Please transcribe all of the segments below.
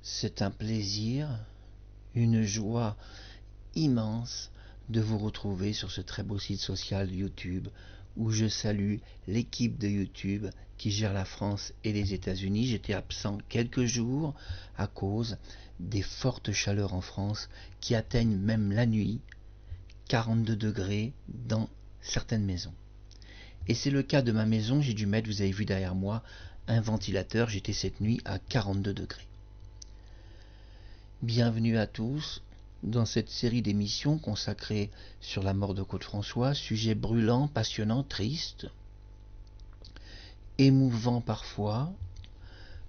C'est un plaisir, une joie immense de vous retrouver sur ce très beau site social YouTube où je salue l'équipe de YouTube qui gère la France et les États-Unis. J'étais absent quelques jours à cause des fortes chaleurs en France qui atteignent même la nuit 42 degrés dans certaines maisons. Et c'est le cas de ma maison. J'ai dû mettre, vous avez vu derrière moi, un ventilateur. J'étais cette nuit à 42 degrés. Bienvenue à tous dans cette série d'émissions consacrée sur la mort de Claude François, sujet brûlant, passionnant, triste, émouvant parfois,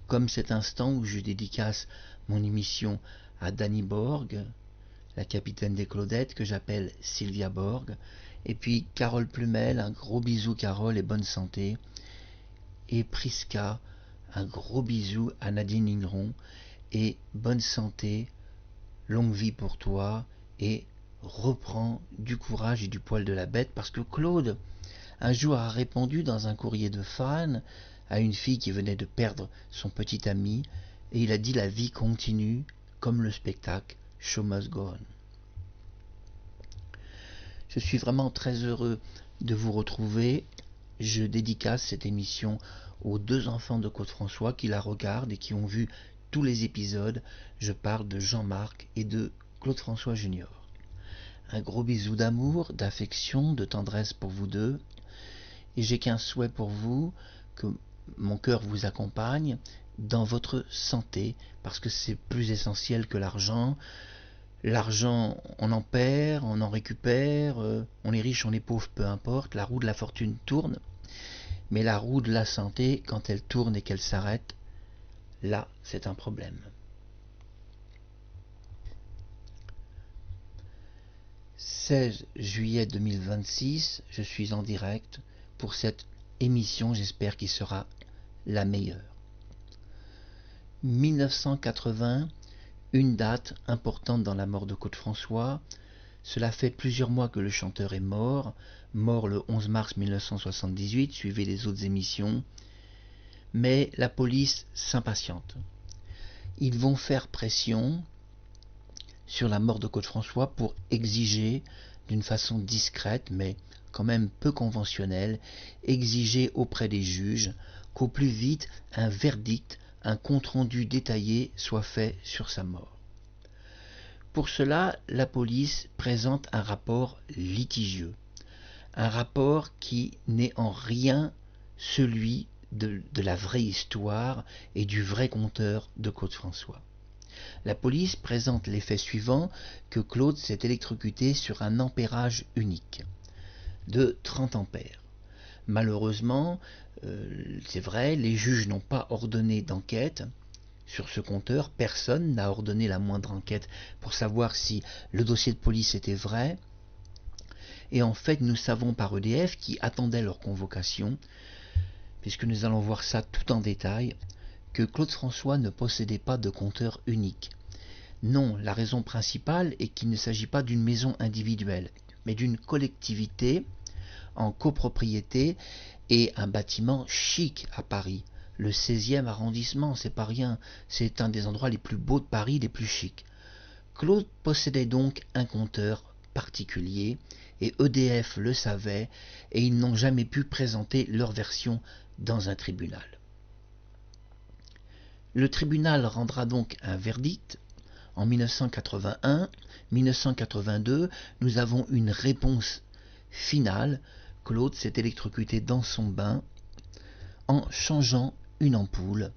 comme cet instant où je dédicace mon émission à Dany Borg, la capitaine des Claudettes que j'appelle Sylvia Borg, et puis Carole Plumel, un gros bisou Carole et bonne santé, et Prisca, un gros bisou à Nadine Ligneron et bonne santé, longue vie pour toi et reprends du courage et du poil de la bête, parce que Claude un jour a répondu dans un courrier de fan à une fille qui venait de perdre son petit ami, et il a dit: la vie continue comme le spectacle, show must go on. Je suis vraiment très heureux de vous retrouver. Je dédicace cette émission aux deux enfants de Claude François qui la regardent et qui ont vu tous les épisodes. Je parle de Jean-Marc et de Claude François Junior. Un gros bisou d'amour, d'affection, de tendresse pour vous deux. Et j'ai qu'un souhait pour vous, que mon cœur vous accompagne dans votre santé, parce que c'est plus essentiel que l'argent. L'argent, on en perd, on en récupère, on est riche, on est pauvre, peu importe, la roue de la fortune tourne. Mais la roue de la santé, quand elle tourne et qu'elle s'arrête, là, c'est un problème. 16 juillet 2026, je suis en direct pour cette émission, j'espère qu'il sera la meilleure. 1980, une date importante dans la mort de Claude François. Cela fait plusieurs mois que le chanteur est mort le 11 mars 1978, suivez les autres émissions. Mais la police s'impatiente. Ils vont faire pression sur la mort de Claude François pour exiger, d'une façon discrète mais quand même peu conventionnelle, exiger auprès des juges qu'au plus vite un verdict, un compte-rendu détaillé soit fait sur sa mort. Pour cela, la police présente un rapport litigieux, un rapport qui n'est en rien celui de la vraie histoire et du vrai conteur de Claude François. La police présente les faits suivants: que Claude s'est électrocuté sur un ampérage unique de 30 ampères. Malheureusement, c'est vrai, les juges n'ont pas ordonné d'enquête sur ce compteur, personne n'a ordonné la moindre enquête pour savoir si le dossier de police était vrai. Et en fait, nous savons par EDF, qui attendait leur convocation, puisque nous allons voir ça tout en détail, que Claude François ne possédait pas de compteur unique. Non, la raison principale est qu'il ne s'agit pas d'une maison individuelle, mais d'une collectivité en copropriété et un bâtiment chic à Paris. Le 16e arrondissement, c'est pas rien, c'est un des endroits les plus beaux de Paris, les plus chics. Claude possédait donc un compteur particulier, et EDF le savait, et ils n'ont jamais pu présenter leur version dans un tribunal. Le tribunal rendra donc un verdict. En 1981, 1982, nous avons une réponse finale. Claude s'est électrocuté dans son bain en changeant une ampoule.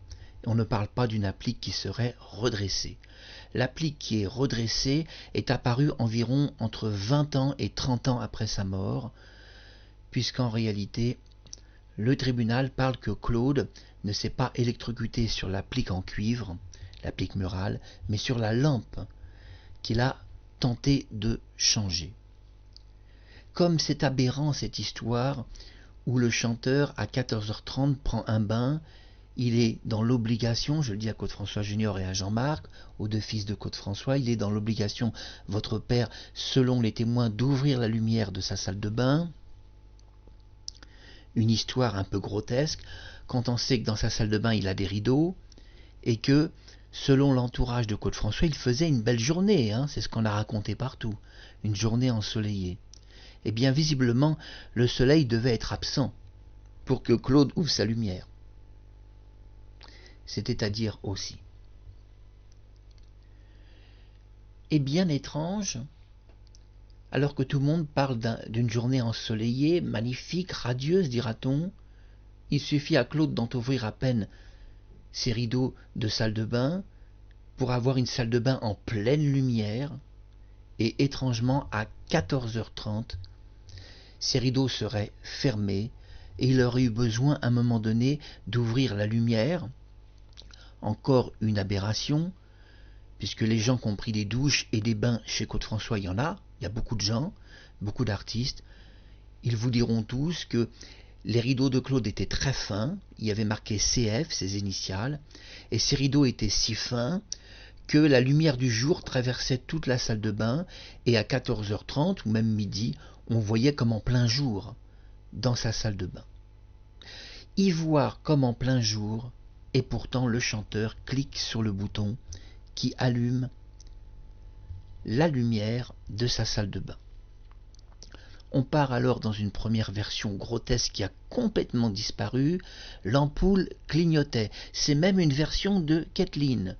On ne parle pas d'une applique qui serait redressée. L'applique qui est redressée est apparue environ entre 20 ans et 30 ans après sa mort, puisqu'en réalité, le tribunal parle que Claude ne s'est pas électrocuté sur l'applique en cuivre, l'applique murale, mais sur la lampe qu'il a tenté de changer. Comme c'est aberrant cette histoire où le chanteur à 14h30 prend un bain, il est dans l'obligation, je le dis à Claude François Junior et à Jean-Marc, aux deux fils de Claude François, il est dans l'obligation, votre père, selon les témoins, d'ouvrir la lumière de sa salle de bain. Une histoire un peu grotesque, quand on sait que dans sa salle de bain il a des rideaux, et que Selon l'entourage de Claude François, il faisait une belle journée, hein, c'est ce qu'on a raconté partout, une journée ensoleillée. Eh bien, visiblement, le soleil devait être absent pour que Claude ouvre sa lumière. C'était à dire aussi. Et bien étrange, alors que tout le monde parle d'une journée ensoleillée, magnifique, radieuse, dira-t-on, il suffit à Claude d'entrouvrir à peine ses rideaux de salle de bain pour avoir une salle de bain en pleine lumière, et étrangement à 14h30, ses rideaux seraient fermés et il aurait eu besoin à un moment donné d'ouvrir la lumière. Encore une aberration, puisque les gens qui ont pris des douches et des bains chez Claude François, il y a beaucoup de gens, beaucoup d'artistes, ils vous diront tous que les rideaux de Claude étaient très fins, il y avait marqué CF, ses initiales, et ces rideaux étaient si fins que la lumière du jour traversait toute la salle de bain, et à 14h30 ou même midi, on voyait comme en plein jour dans sa salle de bain. Y voir comme en plein jour, et pourtant le chanteur clique sur le bouton qui allume la lumière de sa salle de bain. On part alors dans une première version grotesque qui a complètement disparu. L'ampoule clignotait. C'est même une version de Kathleen.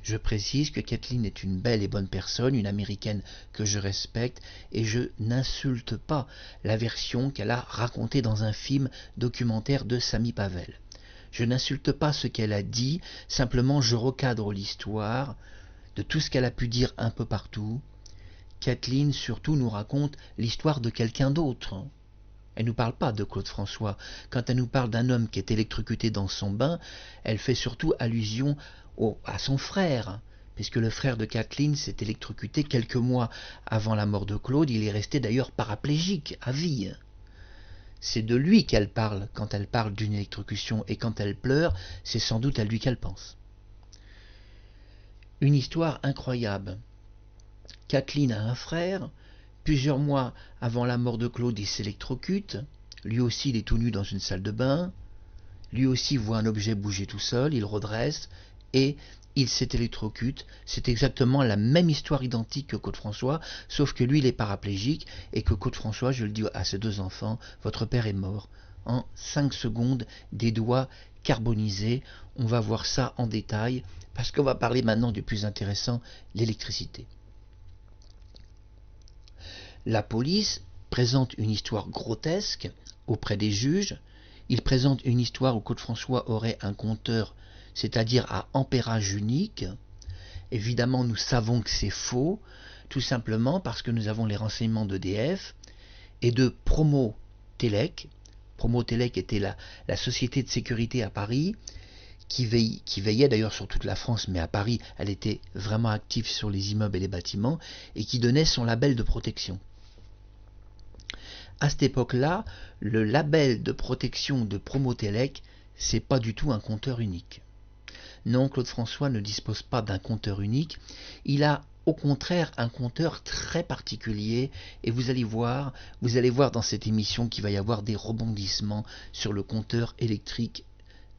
Je précise que Kathleen est une belle et bonne personne, une américaine que je respecte, et je n'insulte pas la version qu'elle a racontée dans un film documentaire de Sami Pavel. Je n'insulte pas ce qu'elle a dit, simplement je recadre l'histoire de tout ce qu'elle a pu dire un peu partout. Kathleen surtout nous raconte l'histoire de quelqu'un d'autre. Elle ne nous parle pas de Claude François. Quand elle nous parle d'un homme qui est électrocuté dans son bain, elle fait surtout allusion à son frère, puisque le frère de Kathleen s'est électrocuté quelques mois avant la mort de Claude. Il est resté d'ailleurs paraplégique à vie. C'est de lui qu'elle parle quand elle parle d'une électrocution, et quand elle pleure, c'est sans doute à lui qu'elle pense. Une histoire incroyable. Kathleen a un frère. Plusieurs mois avant la mort de Claude, il s'électrocute. Lui aussi, il est tout nu dans une salle de bain. Lui aussi voit un objet bouger tout seul, il redresse et il s'électrocute. C'est exactement la même histoire identique que Claude François, sauf que lui, il est paraplégique et que Claude François, je le dis à ses deux enfants, votre père est mort en 5 secondes, des doigts carbonisés. On va voir ça en détail parce qu'on va parler maintenant du plus intéressant, l'électricité. La police présente une histoire grotesque auprès des juges. Il présente une histoire où Claude François aurait un compteur, c'est-à-dire à ampérage unique. Évidemment, nous savons que c'est faux, tout simplement parce que nous avons les renseignements d'EDF et de Promotelec. Promotelec était la société de sécurité à Paris, qui veillait d'ailleurs sur toute la France, mais à Paris, elle était vraiment active sur les immeubles et les bâtiments, et qui donnait son label de protection. À cette époque-là, le label de protection de Promotelec, c'est pas du tout un compteur unique. Non, Claude François ne dispose pas d'un compteur unique, il a au contraire un compteur très particulier, et vous allez voir dans cette émission qu'il va y avoir des rebondissements sur le compteur électrique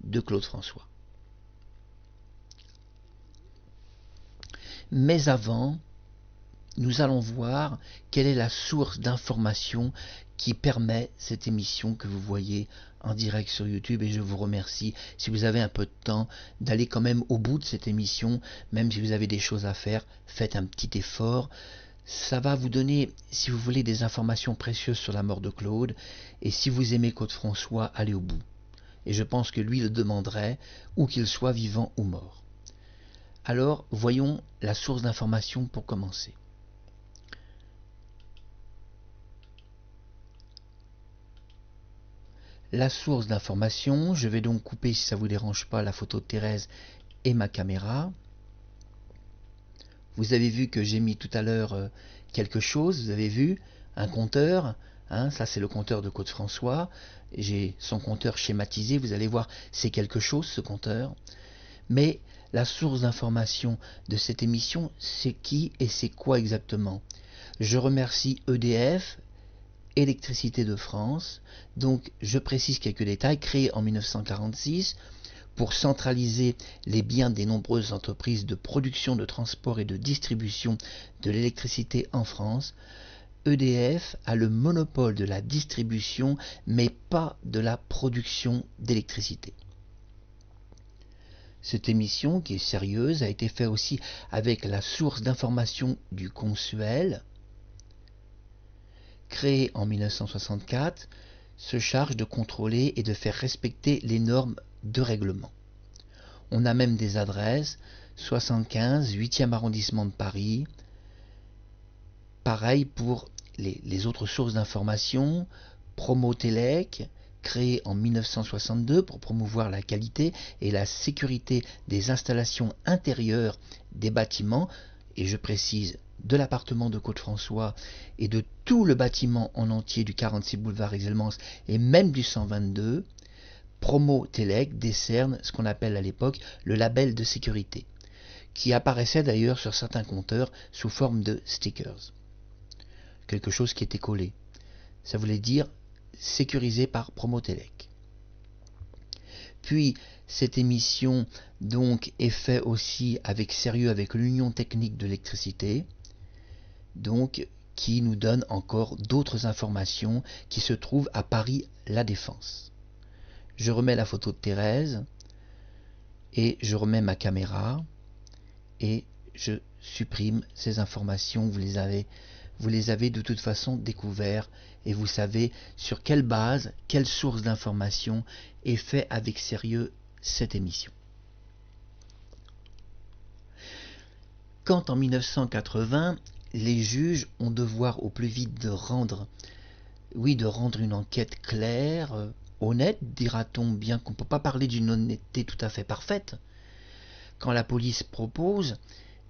de Claude François. Mais avant, nous allons voir quelle est la source d'information qui permet cette émission que vous voyez en direct sur YouTube, et je vous remercie, si vous avez un peu de temps, d'aller quand même au bout de cette émission, même si vous avez des choses à faire, faites un petit effort. Ça va vous donner, si vous voulez, des informations précieuses sur la mort de Claude, et si vous aimez Claude François, allez au bout. Et je pense que lui le demanderait, ou qu'il soit vivant ou mort. Alors, voyons la source d'information pour commencer. La source d'information, je vais donc couper, si ça ne vous dérange pas, la photo de Thérèse et ma caméra. Vous avez vu que j'ai mis tout à l'heure quelque chose, vous avez vu, un compteur, hein, ça c'est le compteur de Claude François, j'ai son compteur schématisé, vous allez voir, c'est quelque chose ce compteur. Mais la source d'information de cette émission, c'est qui et c'est quoi exactement? Je remercie EDF, Électricité de France. Donc je précise quelques détails. Créé en 1946 pour centraliser les biens des nombreuses entreprises de production, de transport et de distribution de l'électricité en France, EDF a le monopole de la distribution, mais pas de la production d'électricité. Cette émission, qui est sérieuse, a été faite aussi avec la source d'information du Consuel, créé en 1964, se charge de contrôler et de faire respecter les normes de règlement. On a même des adresses, 75, 8e arrondissement de Paris. Pareil pour les autres sources d'information, Promotelec, créé en 1962 pour promouvoir la qualité et la sécurité des installations intérieures des bâtiments, et je précise de l'appartement de Côte-François et de tout le bâtiment en entier du 46 boulevard Exelmans et même du 122, Promotelec décerne ce qu'on appelle à l'époque le label de sécurité, qui apparaissait d'ailleurs sur certains compteurs sous forme de stickers. Quelque chose qui était collé. Ça voulait dire sécurisé par Promotelec. Puis cette émission donc est faite aussi avec sérieux avec l'Union technique de l'électricité, donc qui nous donne encore d'autres informations qui se trouvent à Paris La Défense. Je remets la photo de Thérèse et je remets ma caméra et je supprime ces informations. Vous les avez de toute façon découvertes et vous savez sur quelle base, quelle source d'information est fait avec sérieux cette émission. Quand en 1980, les juges ont devoir au plus vite de rendre une enquête claire, honnête, dira-t-on, bien qu'on ne peut pas parler d'une honnêteté tout à fait parfaite. Quand la police propose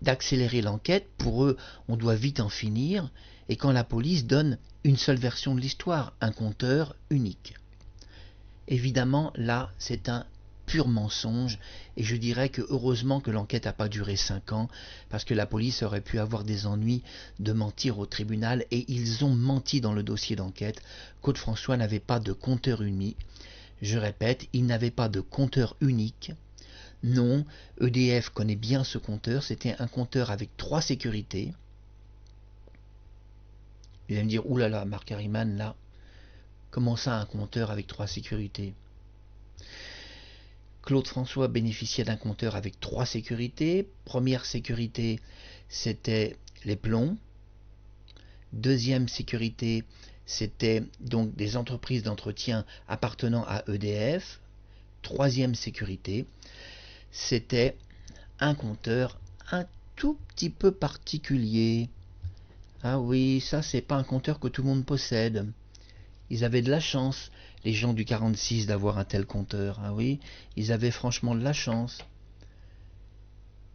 d'accélérer l'enquête, pour eux, on doit vite en finir, et quand la police donne une seule version de l'histoire, un compteur unique. Évidemment, là, c'est un pur mensonge, et je dirais que heureusement que l'enquête n'a pas duré 5 ans, parce que la police aurait pu avoir des ennuis de mentir au tribunal, et ils ont menti dans le dossier d'enquête. Côte-François n'avait pas de compteur unique. Je répète, il n'avait pas de compteur unique. Non, EDF connaît bien ce compteur, c'était un compteur avec 3 sécurités. Vous allez me dire, oulala, Marc Harriman, là, comment ça un compteur avec 3 sécurités? Claude François bénéficiait d'un compteur avec 3 sécurités. Première sécurité, c'était les plombs. Deuxième sécurité, c'était donc des entreprises d'entretien appartenant à EDF. Troisième sécurité, c'était un compteur un tout petit peu particulier. Ah oui, ça c'est pas un compteur que tout le monde possède. Ils avaient de la chance, les gens du 46, d'avoir un tel compteur. Ah oui, ils avaient franchement de la chance.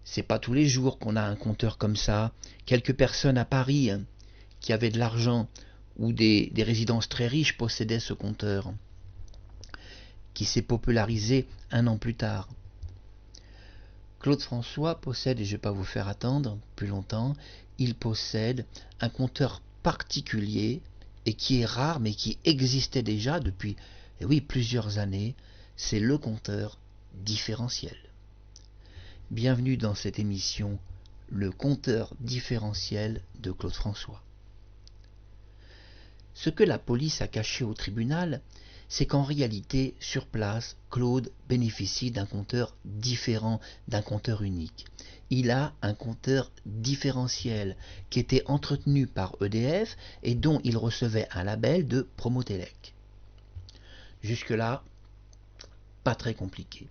C'est pas tous les jours qu'on a un compteur comme ça. Quelques personnes à Paris qui avaient de l'argent ou des résidences très riches possédaient ce compteur, qui s'est popularisé 1 an plus tard. Claude François possède, et je ne vais pas vous faire attendre plus longtemps, il possède un compteur particulier et qui est rare mais qui existait déjà depuis plusieurs années, c'est le compteur différentiel. Bienvenue dans cette émission, le compteur différentiel de Claude François. Ce que la police a caché au tribunal, c'est qu'en réalité, sur place, Claude bénéficie d'un compteur différent d'un compteur unique. Il a un compteur différentiel qui était entretenu par EDF et dont il recevait un label de Promotelec. Jusque-là, pas très compliqué.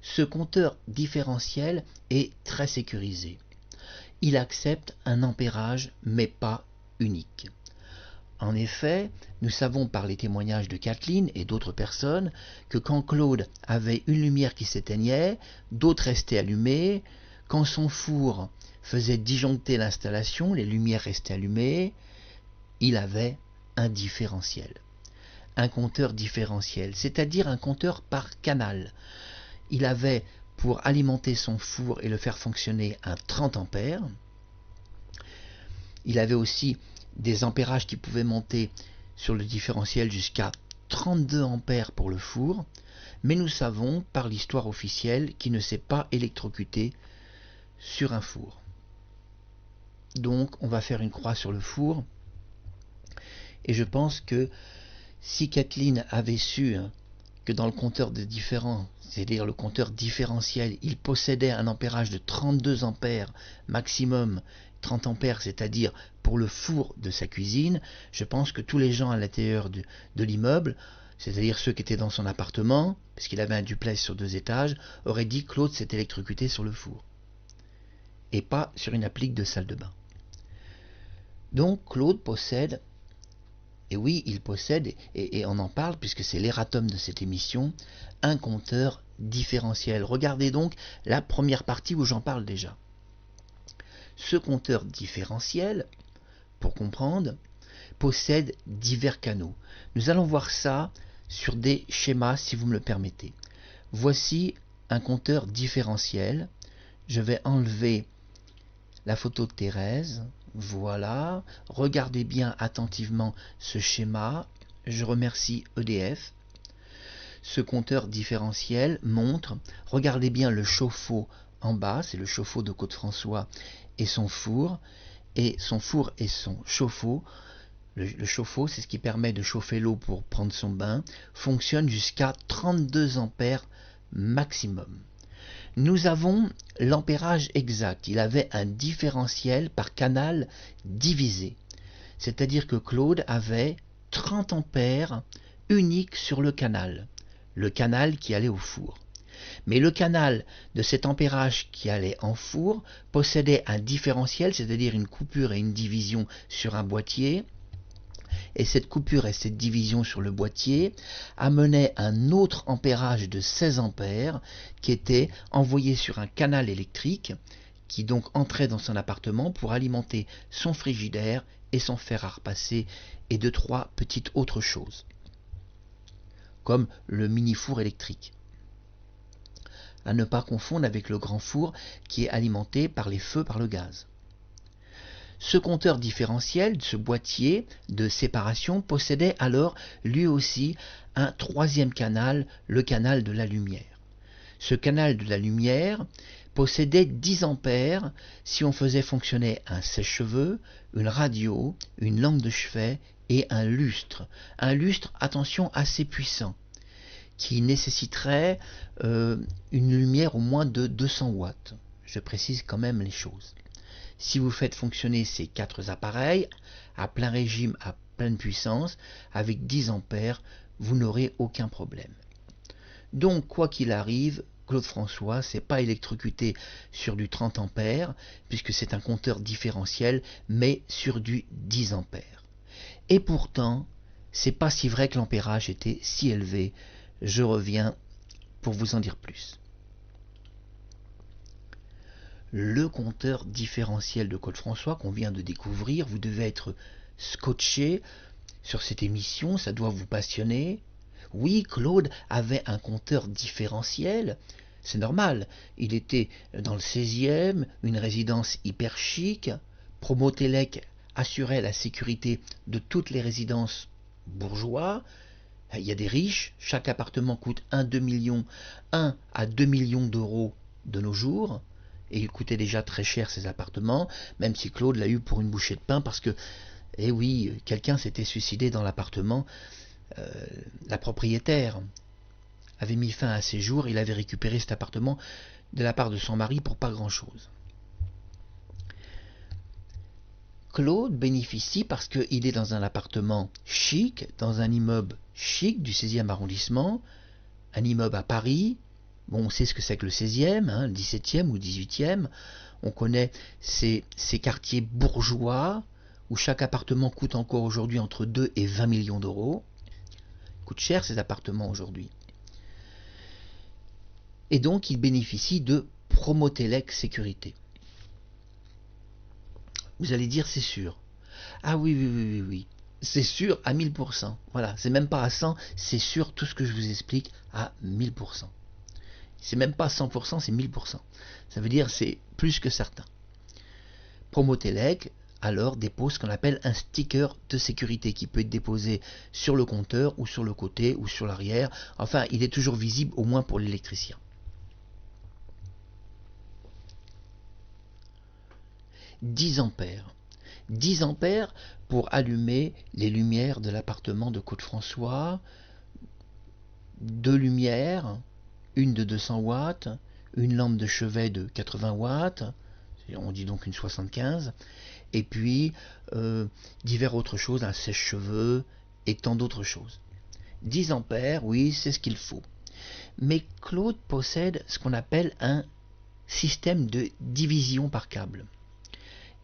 Ce compteur différentiel est très sécurisé. Il accepte un ampérage mais pas unique. En effet, nous savons par les témoignages de Kathleen et d'autres personnes que quand Claude avait une lumière qui s'éteignait, d'autres restaient allumées. Quand son four faisait disjoncter l'installation, les lumières restaient allumées. Il avait un différentiel. Un compteur différentiel, c'est-à-dire un compteur par canal. Il avait, pour alimenter son four et le faire fonctionner, un 30 ampères. Il avait aussi des ampérages qui pouvaient monter sur le différentiel jusqu'à 32 ampères pour le four, mais nous savons par l'histoire officielle qu'il ne s'est pas électrocuté sur un four. Donc on va faire une croix sur le four, et je pense que si Kathleen avait su que dans le compteur de différents, c'est-à-dire le compteur différentiel, il possédait un ampérage de 32 ampères maximum, 30 ampères, c'est-à-dire pour le four de sa cuisine, je pense que tous les gens à l'intérieur de l'immeuble, c'est-à-dire ceux qui étaient dans son appartement, parce qu'il avait un duplex sur 2 étages, auraient dit Claude s'est électrocuté sur le four, et pas sur une applique de salle de bain. Donc Claude possède, et oui, il possède, et on en parle puisque c'est l'erratum de cette émission, un compteur différentiel. Regardez donc la première partie où j'en parle déjà. Ce compteur différentiel, pour comprendre, possède divers canaux. Nous allons voir ça sur des schémas si vous me le permettez. Voici un compteur différentiel. Je vais enlever la photo de Thérèse. Voilà, regardez bien attentivement ce schéma. Je remercie EDF. Ce compteur différentiel montre, regardez bien le chauffe-eau en bas, c'est le chauffe-eau de Côte-François et son four et son chauffe-eau. Le chauffe-eau, c'est ce qui permet de chauffer l'eau pour prendre son bain, fonctionne jusqu'à 32 ampères maximum. Nous avons l'ampérage exact. Il avait un différentiel par canal divisé. C'est-à-dire que Claude avait 30 ampères uniques sur le canal qui allait au four. Mais le canal de cet ampérage qui allait en four possédait un différentiel, c'est-à-dire une coupure et une division sur un boîtier. Et cette coupure et cette division sur le boîtier amenaient un autre ampérage de 16 ampères qui était envoyé sur un canal électrique qui donc entrait dans son appartement pour alimenter son frigidaire et son fer à repasser et 2-3 petites autres choses, comme le mini-four électrique. À ne pas confondre avec le grand four qui est alimenté par les feux par le gaz. Ce compteur différentiel, ce boîtier de séparation, possédait alors lui aussi un troisième canal, le canal de la lumière. Ce canal de la lumière possédait 10 ampères si on faisait fonctionner un sèche-cheveux, une radio, une lampe de chevet et un lustre. Un lustre, attention, assez puissant, qui nécessiterait une lumière au moins de 200 watts. Je précise quand même les choses. Si vous faites fonctionner ces 4 appareils à plein régime, à pleine puissance, avec 10 ampères, vous n'aurez aucun problème. Donc, quoi qu'il arrive, Claude François s'est pas électrocuté sur du 30 ampères, puisque c'est un compteur différentiel, mais sur du 10 ampères. Et pourtant, c'est pas si vrai que l'ampérage était si élevé. Je reviens pour vous en dire plus. Le compteur différentiel de Claude François qu'on vient de découvrir, vous devez être scotché sur cette émission, ça doit vous passionner. Oui, Claude avait un compteur différentiel, c'est normal, il était dans le 16e, une résidence hyper chic, Promotelec assurait la sécurité de toutes les résidences bourgeois. Il y a des riches, chaque appartement coûte 1 à 2 millions d'euros de nos jours. Et il coûtait déjà très cher ces appartements, même si Claude l'a eu pour une bouchée de pain, parce que, eh oui, quelqu'un s'était suicidé dans l'appartement. La propriétaire avait mis fin à ses jours, il avait récupéré cet appartement de la part de son mari pour pas grand-chose. Claude bénéficie parce qu'il est dans un appartement chic, dans un immeuble chic du 16e arrondissement, un immeuble à Paris. Bon, on sait ce que c'est que le 16e, le 17e ou 18e. On connaît ces quartiers bourgeois où chaque appartement coûte encore aujourd'hui entre 2 et 20 millions d'euros. Coûte cher ces appartements aujourd'hui. Et donc, il bénéficie de Promotelec Sécurité. Vous allez dire, c'est sûr. Ah oui. C'est sûr à 1000%. Voilà, c'est même pas à 100, c'est sûr tout ce que je vous explique à 1000%. C'est même pas 100%, c'est 1000%. Ça veut dire c'est plus que certain. Promotelec alors dépose ce qu'on appelle un sticker de sécurité qui peut être déposé sur le compteur ou sur le côté ou sur l'arrière. Enfin, il est toujours visible au moins pour l'électricien. 10 ampères. 10 ampères pour allumer les lumières de l'appartement de Côte-François. 2 lumières, une de 200 watts, une lampe de chevet de 80 watts, on dit donc une 75, et puis divers autres choses, un sèche-cheveux et tant d'autres choses. 10 ampères, oui, c'est ce qu'il faut. Mais Claude possède ce qu'on appelle un système de division par câble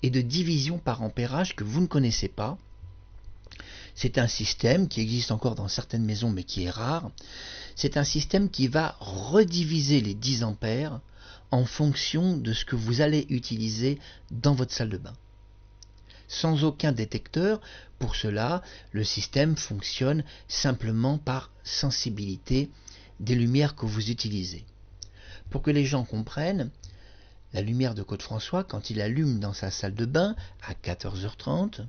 et de division par ampérage que vous ne connaissez pas. C'est un système qui existe encore dans certaines maisons mais qui est rare. C'est un système qui va rediviser les 10 ampères en fonction de ce que vous allez utiliser dans votre salle de bain. Sans aucun détecteur, pour cela, le système fonctionne simplement par sensibilité des lumières que vous utilisez. Pour que les gens comprennent, la lumière de Côte-François, quand il allume dans sa salle de bain à 14h30,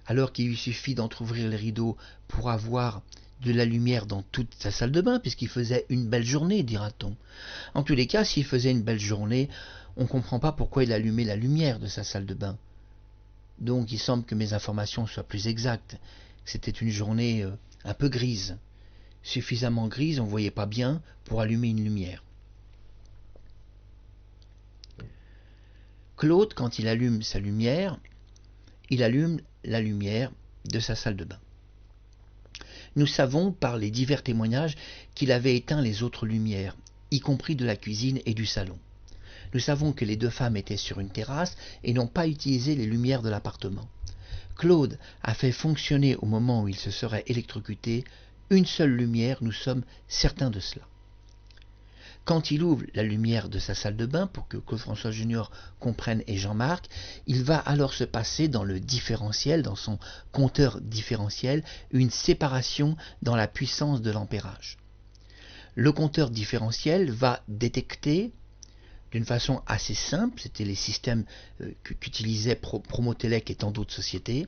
alors qu'il lui suffit d'entrouvrir les rideaux pour avoir de la lumière dans toute sa salle de bain, puisqu'il faisait une belle journée, dira-t-on. En tous les cas, s'il faisait une belle journée, on ne comprend pas pourquoi il allumait la lumière de sa salle de bain. Donc il semble que mes informations soient plus exactes. C'était une journée un peu grise. Suffisamment grise, on ne voyait pas bien pour allumer une lumière. Claude, quand il allume sa lumière, il allume la lumière de sa salle de bain. Nous savons par les divers témoignages qu'il avait éteint les autres lumières, y compris de la cuisine et du salon. Nous savons que les deux femmes étaient sur une terrasse et n'ont pas utilisé les lumières de l'appartement. Claude a fait fonctionner au moment où il se serait électrocuté une seule lumière, nous sommes certains de cela. Quand il ouvre la lumière de sa salle de bain, pour que Claude François Junior comprenne et Jean-Marc, il va alors se passer dans le différentiel, dans son compteur différentiel, une séparation dans la puissance de l'ampérage. Le compteur différentiel va détecter d'une façon assez simple, c'était les systèmes qu'utilisaient Promotelec et tant d'autres sociétés,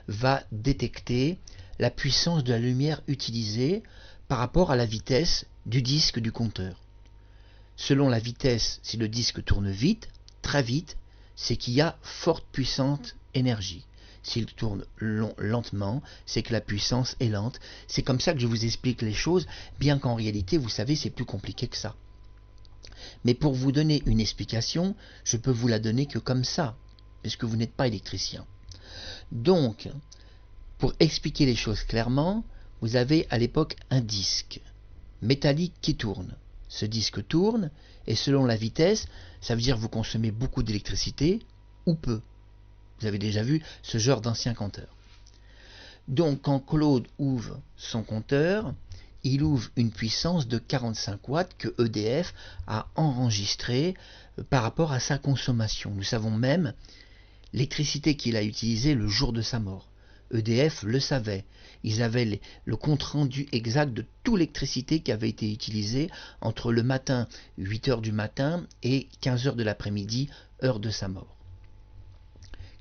va détecter la puissance de la lumière utilisée par rapport à la vitesse du disque du compteur. Selon la vitesse, si le disque tourne vite, très vite, c'est qu'il y a forte puissante énergie. S'il tourne lentement, c'est que la puissance est lente. C'est comme ça que je vous explique les choses, bien qu'en réalité, vous savez, c'est plus compliqué que ça. Mais pour vous donner une explication, je peux vous la donner que comme ça, puisque vous n'êtes pas électricien. Donc, pour expliquer les choses clairement, vous avez à l'époque un disque métallique qui tourne. Ce disque tourne, et selon la vitesse, ça veut dire que vous consommez beaucoup d'électricité ou peu. Vous avez déjà vu ce genre d'ancien compteur. Donc, quand Claude ouvre son compteur, il ouvre une puissance de 45 watts que EDF a enregistrée par rapport à sa consommation. Nous savons même l'électricité qu'il a utilisée le jour de sa mort. EDF le savait. Ils avaient le compte-rendu exact de toute l'électricité qui avait été utilisée entre le matin, 8h du matin, et 15h de l'après-midi, heure de sa mort.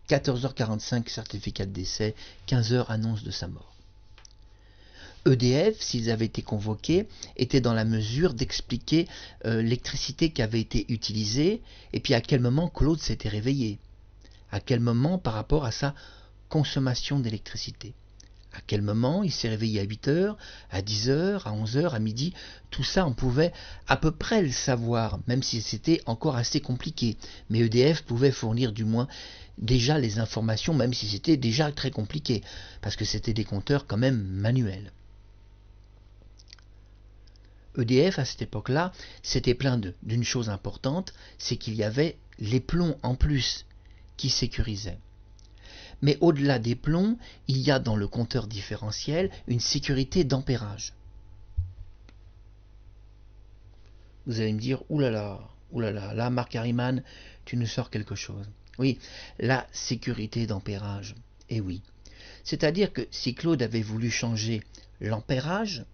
14h45, certificat de décès, 15h, annonce de sa mort. EDF, s'ils avaient été convoqués, était dans la mesure d'expliquer l'électricité qui avait été utilisée, et puis à quel moment Claude s'était réveillé. À quel moment par rapport à sa consommation d'électricité. À quel moment il s'est réveillé à 8h, à 10h, à 11h, à midi. Tout ça, on pouvait à peu près le savoir, même si c'était encore assez compliqué. Mais EDF pouvait fournir du moins déjà les informations, même si c'était déjà très compliqué, parce que c'était des compteurs quand même manuels. EDF, à cette époque-là, s'était plaint d'une chose importante, c'est qu'il y avait les plombs en plus qui sécurisaient. Mais au-delà des plombs, il y a dans le compteur différentiel une sécurité d'ampérage. Vous allez me dire, oulala, là Marc Harriman, tu nous sors quelque chose. Oui, la sécurité d'ampérage, eh oui. C'est-à-dire que si Claude avait voulu changer l'ampérage,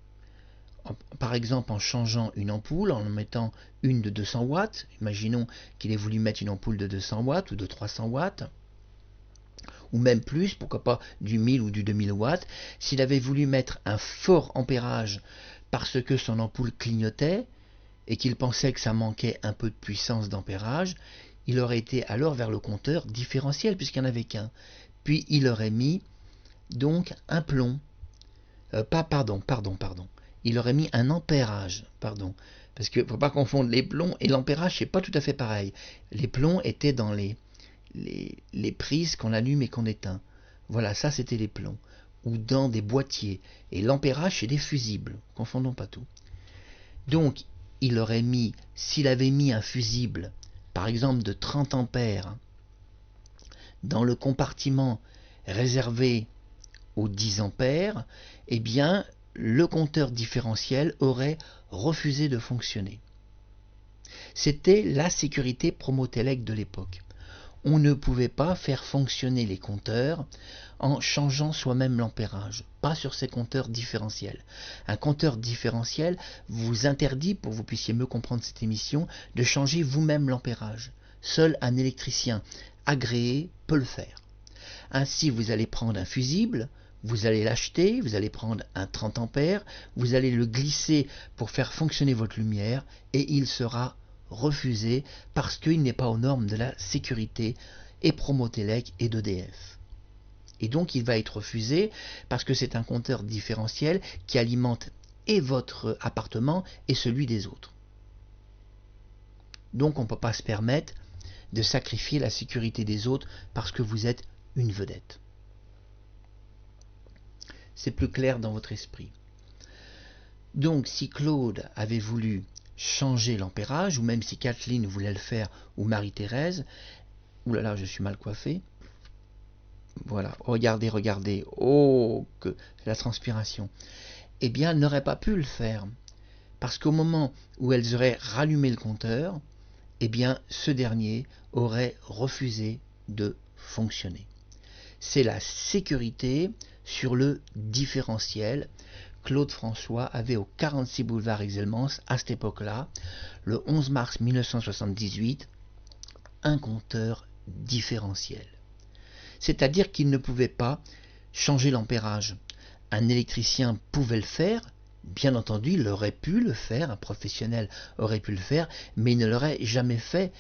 par exemple en changeant une ampoule, en mettant une de 200 watts, imaginons qu'il ait voulu mettre une ampoule de 200 watts ou de 300 watts, ou même plus, pourquoi pas du 1000 ou du 2000 watts. S'il avait voulu mettre un fort ampérage parce que son ampoule clignotait et qu'il pensait que ça manquait un peu de puissance d'ampérage, il aurait été alors vers le compteur différentiel puisqu'il n'y en avait qu'un. Puis il aurait mis donc un plomb. Pardon. Il aurait mis un ampérage, pardon. Parce qu'il ne faut pas confondre les plombs et l'ampérage, c'est pas tout à fait pareil. Les plombs étaient dans les prises qu'on allume et qu'on éteint. Voilà, ça c'était les plombs. Ou dans des boîtiers. Et l'ampérage, c'est des fusibles. Confondons pas tout. Donc, il aurait mis, s'il avait mis un fusible, par exemple de 30 ampères, dans le compartiment réservé aux 10 ampères, eh bien, le compteur différentiel aurait refusé de fonctionner. C'était la sécurité Promotelec de l'époque. On ne pouvait pas faire fonctionner les compteurs en changeant soi-même l'ampérage, pas sur ces compteurs différentiels. Un compteur différentiel vous interdit, pour que vous puissiez mieux comprendre cette émission, de changer vous-même l'ampérage. Seul un électricien agréé peut le faire. Ainsi, vous allez prendre un fusible, vous allez l'acheter, vous allez prendre un 30 ampères, vous allez le glisser pour faire fonctionner votre lumière et il sera refusé parce qu'il n'est pas aux normes de la sécurité et Promotelec et d'EDF. Et donc il va être refusé parce que c'est un compteur différentiel qui alimente et votre appartement et celui des autres. Donc on ne peut pas se permettre de sacrifier la sécurité des autres parce que vous êtes une vedette. C'est plus clair dans votre esprit. Donc si Claude avait voulu changer l'ampérage, ou même si Kathleen voulait le faire, ou Marie-Thérèse, oulala, je suis mal coiffé, voilà, regardez, oh, que la transpiration, eh bien, elles n'auraient pas pu le faire, parce qu'au moment où elles auraient rallumé le compteur, eh bien, ce dernier aurait refusé de fonctionner. C'est la sécurité sur le différentiel. Claude François avait au 46 boulevard Exelmans, à cette époque-là, le 11 mars 1978, un compteur différentiel. C'est-à-dire qu'il ne pouvait pas changer l'ampérage. Un électricien pouvait le faire, bien entendu, il aurait pu le faire, un professionnel aurait pu le faire, mais il ne l'aurait jamais fait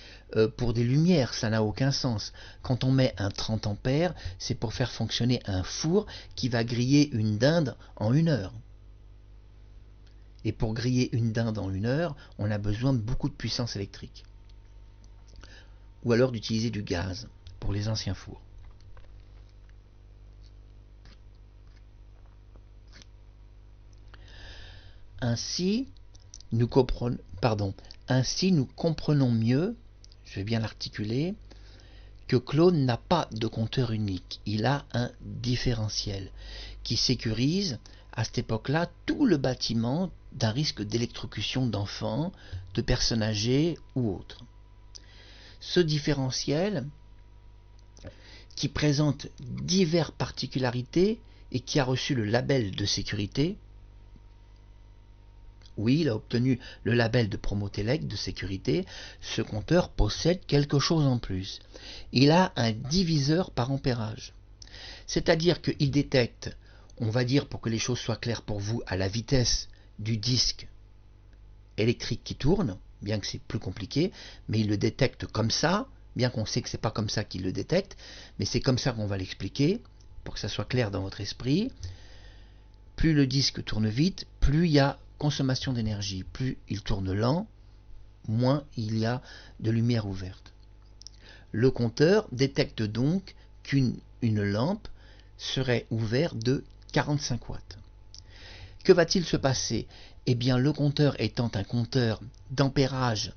pour des lumières, ça n'a aucun sens. Quand on met un 30 ampères, c'est pour faire fonctionner un four qui va griller une dinde en 1 heure. Et pour griller une dinde en 1 heure, on a besoin de beaucoup de puissance électrique. Ou alors d'utiliser du gaz pour les anciens fours. Ainsi, nous comprenons mieux, je vais bien l'articuler, que Claude n'a pas de compteur unique, il a un différentiel qui sécurise à cette époque-là tout le bâtiment d'un risque d'électrocution d'enfants, de personnes âgées ou autres. Ce différentiel, qui présente diverses particularités et qui a reçu le label de sécurité, oui, il a obtenu le label de Promotelec de sécurité, ce compteur possède quelque chose en plus. Il a un diviseur par ampérage. C'est-à-dire qu'il détecte, on va dire pour que les choses soient claires pour vous, à la vitesse du disque électrique qui tourne, bien que c'est plus compliqué, mais il le détecte comme ça, bien qu'on sait que c'est pas comme ça qu'il le détecte, mais c'est comme ça qu'on va l'expliquer, pour que ça soit clair dans votre esprit. Plus le disque tourne vite, plus il y a consommation d'énergie. Plus il tourne lent, moins il y a de lumière ouverte. Le compteur détecte donc qu'une lampe serait ouverte de 45 watts. Que va-t-il se passer? Eh bien, le compteur étant un compteur d'ampérage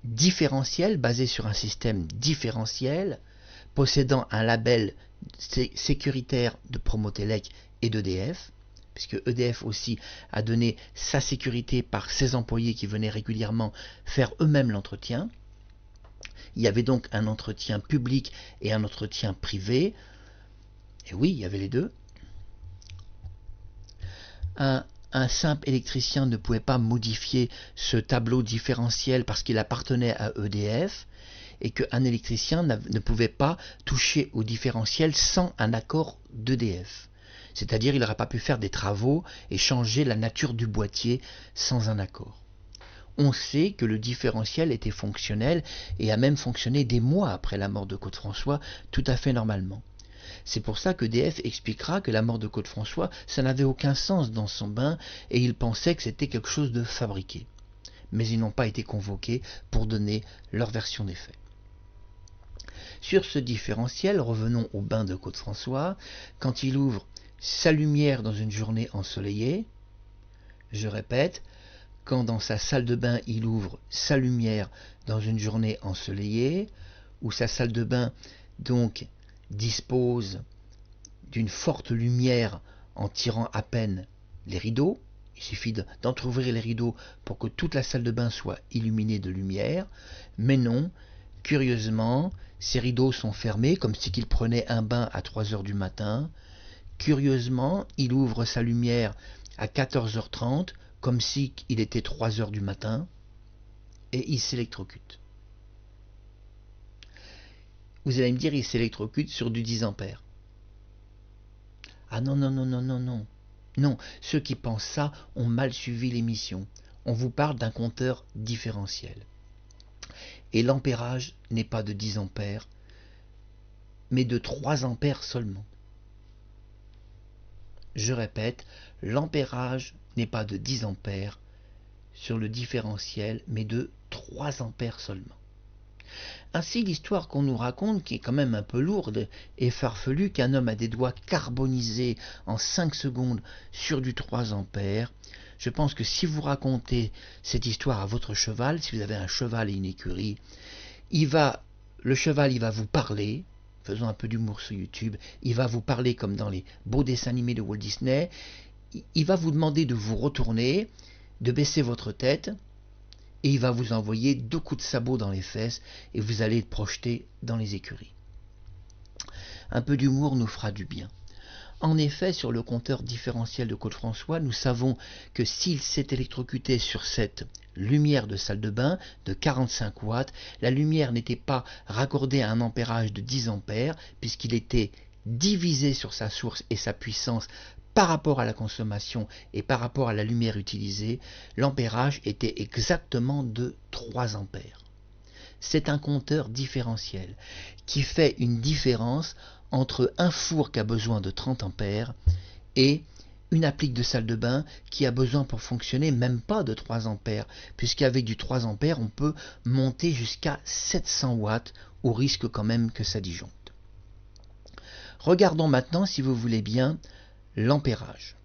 différentiel, basé sur un système différentiel, possédant un label sécuritaire de Promotelec et d'EDF, puisque EDF aussi a donné sa sécurité par ses employés qui venaient régulièrement faire eux-mêmes l'entretien. Il y avait donc un entretien public et un entretien privé. Et oui, il y avait les deux. Un simple électricien ne pouvait pas modifier ce tableau différentiel parce qu'il appartenait à EDF. et qu'un électricien ne pouvait pas toucher au différentiel sans un accord d'EDF. C'est-à-dire il n'aurait pas pu faire des travaux et changer la nature du boîtier sans un accord. On sait que le différentiel était fonctionnel et a même fonctionné des mois après la mort de Caude-François, tout à fait normalement. C'est pour ça que EDF expliquera que la mort de Caude-François, ça n'avait aucun sens dans son bain et il pensait que c'était quelque chose de fabriqué. Mais ils n'ont pas été convoqués pour donner leur version des faits. Sur ce différentiel, revenons au bain de Caude-François, quand il ouvre sa lumière dans une journée ensoleillée, je répète, quand dans sa salle de bain il ouvre sa lumière dans une journée ensoleillée, où sa salle de bain donc dispose d'une forte lumière en tirant à peine les rideaux, il suffit d'entrouvrir les rideaux pour que toute la salle de bain soit illuminée de lumière, mais non, curieusement, ces rideaux sont fermés comme si il prenait un bain à 3 heures du matin. Curieusement, il ouvre sa lumière à 14h30, comme si il était 3 heures du matin, et il s'électrocute. Vous allez me dire, il s'électrocute sur du 10 ampères. Ah non, non, non, non, non, non. Non, ceux qui pensent ça ont mal suivi l'émission. On vous parle d'un compteur différentiel. Et l'ampérage n'est pas de 10 ampères, mais de 3 ampères seulement. Je répète, l'ampérage n'est pas de 10 ampères sur le différentiel, mais de 3 ampères seulement. Ainsi, l'histoire qu'on nous raconte, qui est quand même un peu lourde et farfelue, qu'un homme a des doigts carbonisés en 5 secondes sur du 3 ampères, je pense que si vous racontez cette histoire à votre cheval, si vous avez un cheval et une écurie, le cheval il va vous parler, faisons un peu d'humour sur YouTube, il va vous parler comme dans les beaux dessins animés de Walt Disney, il va vous demander de vous retourner, de baisser votre tête, et il va vous envoyer 2 coups de sabot dans les fesses et vous allez être projeté dans les écuries. Un peu d'humour nous fera du bien. En effet, sur le compteur différentiel de Caude-François, nous savons que s'il s'est électrocuté sur cette lumière de salle de bain de 45 watts, la lumière n'était pas raccordée à un ampérage de 10 ampères, puisqu'il était divisé sur sa source et sa puissance par rapport à la consommation et par rapport à la lumière utilisée, l'ampérage était exactement de 3 ampères. C'est un compteur différentiel qui fait une différence entre un four qui a besoin de 30 ampères et une applique de salle de bain qui a besoin pour fonctionner même pas de 3 ampères, puisqu'avec du 3 ampères on peut monter jusqu'à 700 watts au risque quand même que ça disjoncte. Regardons maintenant, si vous voulez bien, l'ampérage.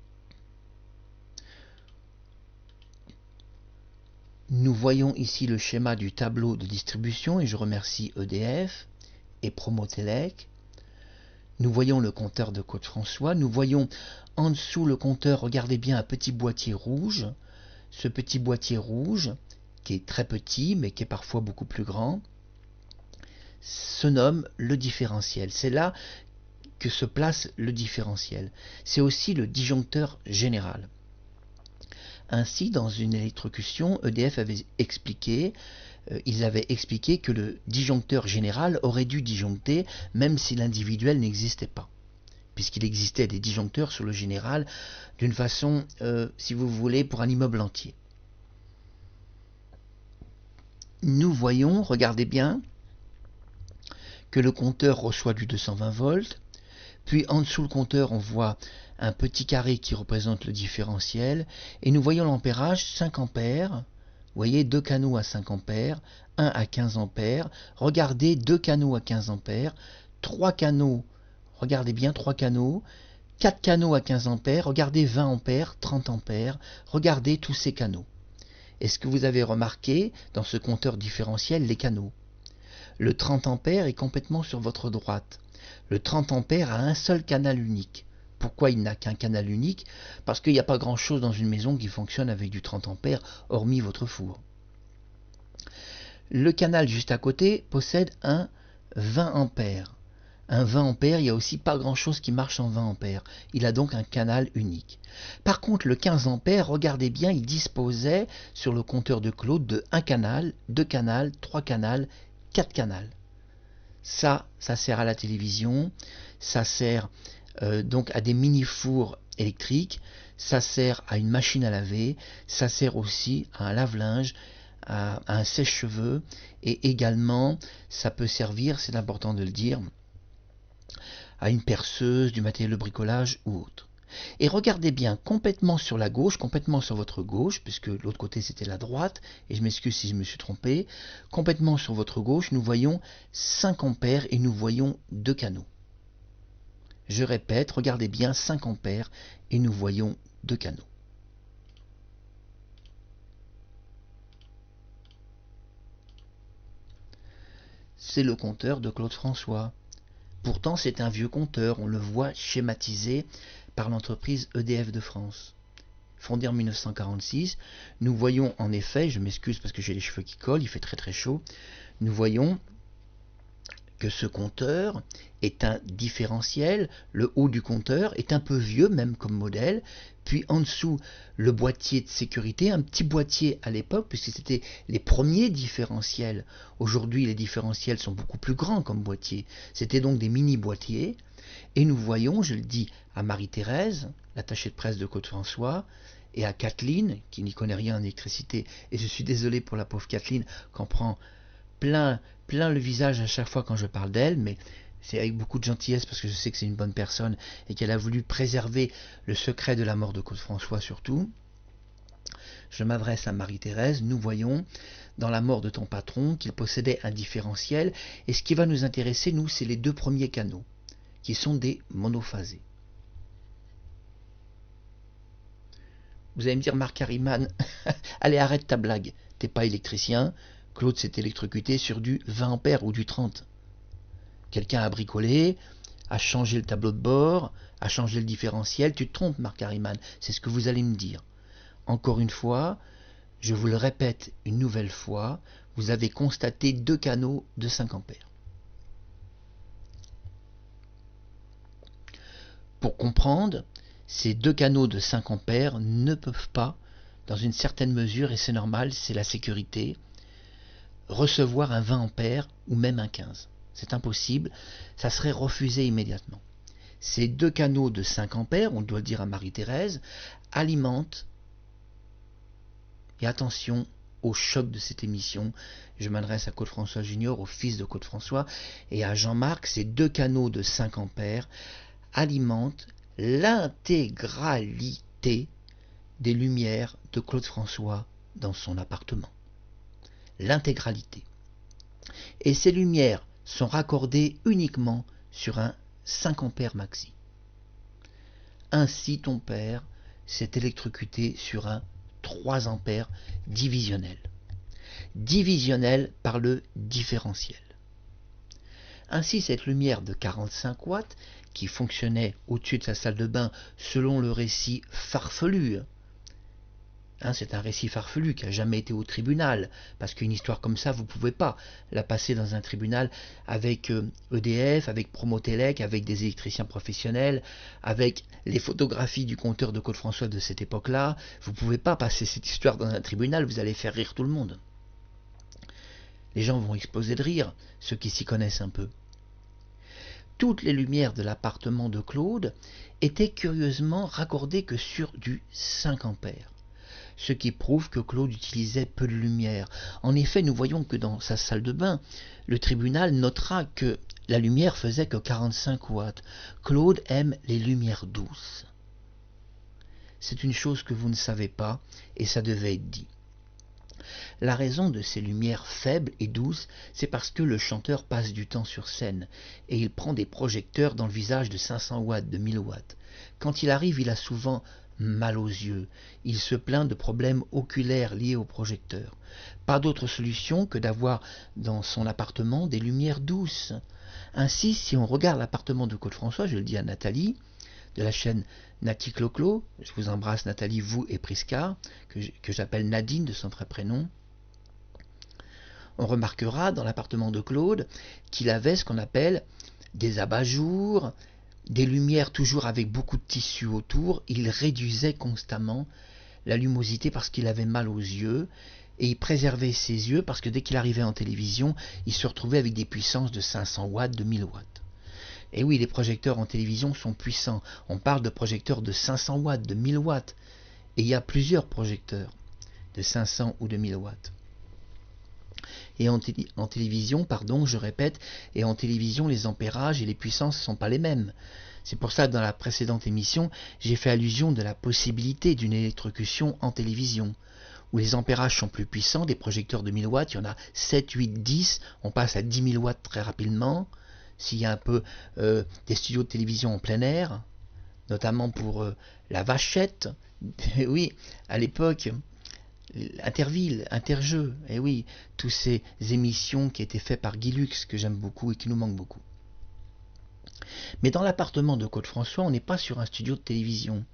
Nous voyons ici le schéma du tableau de distribution et je remercie EDF et Promotelec. Nous voyons le compteur de Caude-François. Nous voyons en dessous le compteur, regardez bien, un petit boîtier rouge. Ce petit boîtier rouge, qui est très petit mais qui est parfois beaucoup plus grand, se nomme le différentiel. C'est là que se place le différentiel. C'est aussi le disjoncteur général. Ainsi, dans une électrocution, EDF avait expliqué, ils avaient expliqué que le disjoncteur général aurait dû disjoncter même si l'individuel n'existait pas, puisqu'il existait des disjoncteurs sur le général d'une façon, si vous voulez, pour un immeuble entier. Nous voyons, regardez bien, que le compteur reçoit du 220 volts, puis en dessous le compteur on voit un petit carré qui représente le différentiel, et nous voyons l'ampérage 5 ampères, vous voyez 2 canaux à 5 ampères, 1 à 15 ampères, regardez 2 canaux à 15 ampères, 3 canaux, regardez bien 3 canaux, 4 canaux à 15 ampères, regardez 20 ampères, 30 ampères, regardez tous ces canaux. Est-ce que vous avez remarqué dans ce compteur différentiel les canaux? Le 30 ampères est complètement sur votre droite. Le 30 ampères a un seul canal unique. Pourquoi il n'a qu'un canal unique? Parce qu'il n'y a pas grand chose dans une maison qui fonctionne avec du 30 ampères, hormis votre four. Le canal juste à côté possède un 20 ampères. Un 20 ampères, il n'y a aussi pas grand chose qui marche en 20 ampères. Il a donc un canal unique. Par contre, le 15 ampères, regardez bien, il disposait sur le compteur de Claude de 1 canal, 2 canals, 3 canals, 4 canaux. Ça sert à la télévision, ça sert donc à des mini-fours électriques, ça sert à une machine à laver, ça sert aussi à un lave-linge, à un sèche-cheveux, et également ça peut servir, c'est important de le dire, à une perceuse, du matériel de bricolage ou autre. Et regardez bien, complètement sur la gauche, complètement sur votre gauche, puisque l'autre côté c'était la droite, et je m'excuse si je me suis trompé, complètement sur votre gauche, nous voyons 5 ampères et nous voyons 2 canaux. Je répète, regardez bien, 5 ampères et nous voyons 2 canaux. C'est le compteur de Claude François. Pourtant, c'est un vieux compteur, on le voit schématisé par l'entreprise EDF de France. Fondée en 1946, nous voyons en effet, je m'excuse parce que j'ai les cheveux qui collent, il fait très très chaud, nous voyons que ce compteur est un différentiel, le haut du compteur est un peu vieux même comme modèle, puis en dessous le boîtier de sécurité, un petit boîtier à l'époque puisque c'était les premiers différentiels. Aujourd'hui les différentiels sont beaucoup plus grands comme boîtier, c'était donc des mini boîtiers, et nous voyons, je le dis à Marie-Thérèse, l'attachée de presse de Claude François, et à Kathleen, qui n'y connaît rien en électricité, et je suis désolé pour la pauvre Kathleen, qu'en prend plein le visage à chaque fois quand je parle d'elle, mais c'est avec beaucoup de gentillesse parce que je sais que c'est une bonne personne et qu'elle a voulu préserver le secret de la mort de Claude François surtout. Je m'adresse à Marie-Thérèse, nous voyons dans la mort de ton patron qu'il possédait un différentiel, et ce qui va nous intéresser, nous, c'est les 2 premiers canaux, qui sont des monophasés. Vous allez me dire, Marc Harriman, allez arrête ta blague, t'es pas électricien, Claude s'est électrocuté sur du 20 ampères ou du 30. Quelqu'un a bricolé, a changé le tableau de bord, a changé le différentiel. Tu te trompes, Marc Harriman, c'est ce que vous allez me dire. Encore une fois, je vous le répète une nouvelle fois, vous avez constaté 2 canaux de 5 ampères. Pour comprendre, ces 2 canaux de 5 ampères ne peuvent pas, dans une certaine mesure, et c'est normal, c'est la sécurité, recevoir un 20 ampères ou même un 15. C'est impossible, ça serait refusé immédiatement. Ces 2 canaux de 5 ampères, on doit le dire à Marie-Thérèse, alimentent, et attention au choc de cette émission, je m'adresse à Claude François Junior, au fils de Claude François, et à Jean-Marc, ces 2 canaux de 5 ampères alimentent l'intégralité des lumières de Claude François dans son appartement. L'intégralité. Et ces lumières sont raccordées uniquement sur un 5 ampères maxi. Ainsi, ton père s'est électrocuté sur un 3 ampères divisionnel. Divisionnel par le différentiel. Ainsi, cette lumière de 45 watts, qui fonctionnait au-dessus de sa salle de bain selon le récit farfelu, c'est un récit farfelu qui n'a jamais été au tribunal, parce qu'une histoire comme ça, vous ne pouvez pas la passer dans un tribunal avec EDF, avec Promotelec, avec des électriciens professionnels, avec les photographies du compteur de Claude François de cette époque-là. Vous ne pouvez pas passer cette histoire dans un tribunal, vous allez faire rire tout le monde. Les gens vont exploser de rire, ceux qui s'y connaissent un peu. Toutes les lumières de l'appartement de Claude étaient curieusement raccordées que sur du 5 ampères. Ce qui prouve que Claude utilisait peu de lumière. En effet, nous voyons que dans sa salle de bain, le tribunal notera que la lumière faisait que 45 watts. Claude aime les lumières douces. C'est une chose que vous ne savez pas, et ça devait être dit. La raison de ces lumières faibles et douces, c'est parce que le chanteur passe du temps sur scène, et il prend des projecteurs dans le visage de 500 watts, de 1000 watts. Quand il arrive, il a souvent mal aux yeux. Il se plaint de problèmes oculaires liés au projecteur. Pas d'autre solution que d'avoir dans son appartement des lumières douces. Ainsi, si on regarde l'appartement de Claude François, je le dis à Nathalie, de la chaîne Nati Clo-Clo, je vous embrasse Nathalie, vous et Prisca, que j'appelle Nadine de son vrai prénom, on remarquera dans l'appartement de Claude qu'il avait ce qu'on appelle des abat-jours, des lumières toujours avec beaucoup de tissu autour. Il réduisait constamment la lumosité parce qu'il avait mal aux yeux et il préservait ses yeux parce que dès qu'il arrivait en télévision, il se retrouvait avec des puissances de 500 watts, de 1000 watts. Et oui, les projecteurs en télévision sont puissants. On parle de projecteurs de 500 watts, de 1000 watts. Et il y a plusieurs projecteurs de 500 ou de 1000 watts. Et en télévision, pardon, je répète, et en télévision, les ampérages et les puissances ne sont pas les mêmes. C'est pour ça que dans la précédente émission, j'ai fait allusion de la possibilité d'une électrocution en télévision, où les ampérages sont plus puissants, des projecteurs de 1000 watts, il y en a 7, 8, 10, on passe à 10 000 watts très rapidement. S'il y a un peu des studios de télévision en plein air, notamment pour la Vachette, oui, à l'époque, Interville, Interjeux, et oui, toutes ces émissions qui étaient faites par Guy Lux, que j'aime beaucoup et qui nous manquent beaucoup. Mais dans l'appartement de Claude-François, on n'est pas sur un studio de télévision.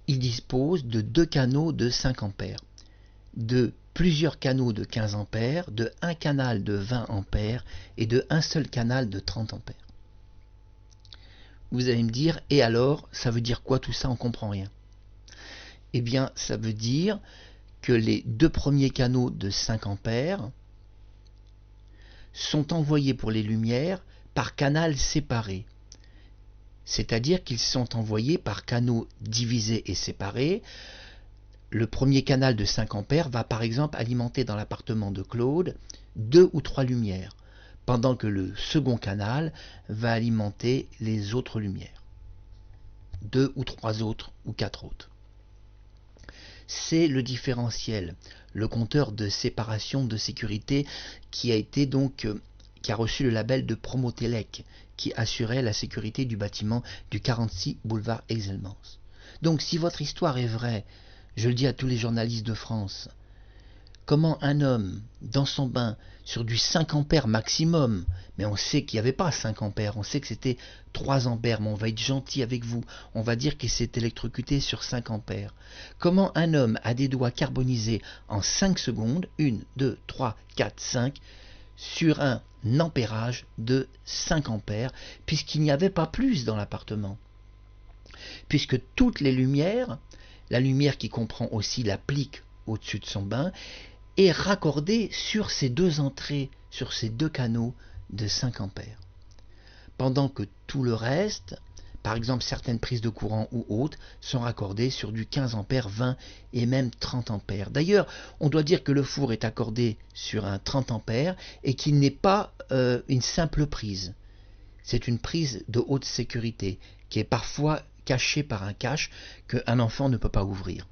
Il dispose de 2 canaux de 5 ampères, de plusieurs canaux de 15 ampères, de un canal de 20 ampères et de un seul canal de 30 ampères. Vous allez me dire, et alors, ça veut dire quoi tout ça? On ne comprend rien. Eh bien, ça veut dire que les 2 premiers canaux de 5 ampères sont envoyés pour les lumières par canal séparé. C'est-à-dire qu'ils sont envoyés par canaux divisés et séparés. Le premier canal de 5 ampères va par exemple alimenter dans l'appartement de Claude 2 ou 3 lumières, pendant que le second canal va alimenter les autres lumières. 2 ou 3 autres ou 4 autres. C'est le différentiel, le compteur de séparation de sécurité qui a été donc qui a reçu le label de Promotelec, qui assurait la sécurité du bâtiment du 46 boulevard Exelmans. Donc si votre histoire est vraie, je le dis à tous les journalistes de France, comment un homme, dans son bain, sur du 5 ampères maximum, mais on sait qu'il n'y avait pas 5 ampères, on sait que c'était 3 ampères, mais on va être gentil avec vous, on va dire qu'il s'est électrocuté sur 5 ampères. Comment un homme a des doigts carbonisés en 5 secondes, 1, 2, 3, 4, 5, sur un ampérage de 5 ampères, puisqu'il n'y avait pas plus dans l'appartement. Puisque toutes les lumières, la lumière qui comprend aussi la plique au-dessus de son bain, est raccordée sur ces 2 entrées, sur ces 2 canaux de 5 ampères. Pendant que tout le reste, par exemple certaines prises de courant ou autres, sont raccordées sur du 15 ampères, 20 et même 30 ampères. D'ailleurs, on doit dire que le four est accordé sur un 30 ampères et qu'il n'est pas une simple prise. C'est une prise de haute sécurité qui est parfois cachée par un cache qu'un enfant ne peut pas ouvrir,